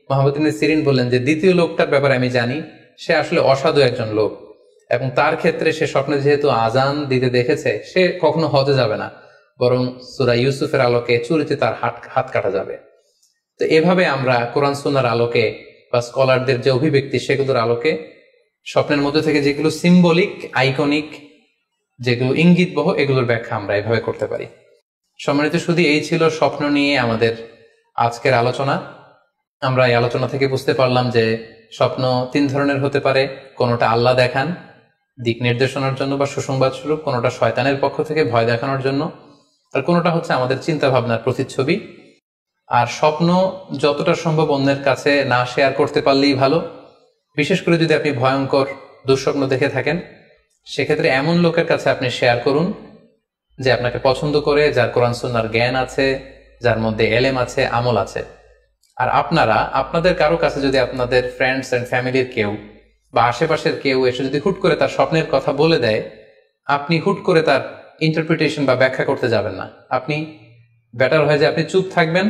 মুহাম্মদ ইবনে সিরিন বললেন যে, দ্বিতীয় লোকটার ব্যাপারে আমি জানি, সে আসলে অসাধু একজন লোক, এবং তার ক্ষেত্রে সে স্বপ্নে যেহেতু আজান দিতে দেখেছে, সে কখনো হজে যাবে না, বরং সূরা ইউসুফের আলোকে চুরিতে তার হাত কাটা যাবে। তো এভাবে আমরা কোরআন সুন্নাহর আলোকে বা স্কলারদের যে অভিব্যক্তি, সেগুলোর আলোকে স্বপ্নের মধ্যে থেকে যেগুলো সিম্বলিক, আইকনিক, যেগুলো ইঙ্গিতবহ, এগুলোর ব্যাখ্যা আমরা এভাবে করতে পারি। সম্মানিত শুধু এই ছিল স্বপ্ন নিয়ে আমাদের আজকের আলোচনা। আমরা এই আলোচনা থেকে বুঝতে পারলাম যে স্বপ্ন তিন ধরনের হতে পারে। কোনোটা আল্লাহ দেখান দিক নির্দেশনার জন্য বা সুসংবাদ স্বরূপ, কোনোটা শয়তানের পক্ষ থেকে ভয় দেখানোর জন্য, আর কোনোটা হচ্ছে আমাদের চিন্তা ভাবনার প্রতিচ্ছবি। আর স্বপ্ন যতটা সম্ভব অন্যের কাছে না শেয়ার করতে পারলেই ভালো। বিশেষ করে যদি আপনি ভয়ঙ্কর দুঃস্বপ্ন দেখে থাকেন, সেক্ষেত্রে এমন লোকের কাছে আপনি শেয়ার করুন যে আপনাকে পছন্দ করে, যার কোরআন সুন্নাহর জ্ঞান আছে, যার মধ্যে এলেম আছে, আমল আছে। আর আপনাদের কারো কাছে যদি আপনাদের ফ্রেন্ডস এন্ড ফ্যামিলির কেউ বা আশেপাশের কেউ এসে যদি হুট করে তার স্বপ্নের কথা বলে দেয়, আপনি হুট করে তার ইন্টারপ্রিটেশন বা ব্যাখ্যা করতে যাবেন না। আপনি বেটার হয় যে আপনি চুপ থাকবেন,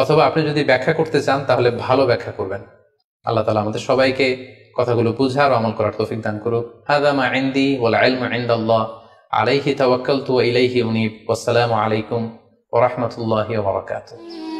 অথবা আপনি যদি ব্যাখ্যা করতে চান তাহলে ভালো ব্যাখ্যা করবেন। আল্লাহ তাআলা আমাদের সবাইকে কথাগুলো বুঝার ও আমল করার তৌফিক দান করুক। হাযা মা ইনদি ওয়াল ইলমু ইনদাল্লাহ, আলাইহি তাওয়াক্কালতু ওয়া ইলাইহি উনীব। ওয়াসসালামু আলাইকুম ওয়া রাহমাতুল্লাহি ওয়া বারাকাতুহু।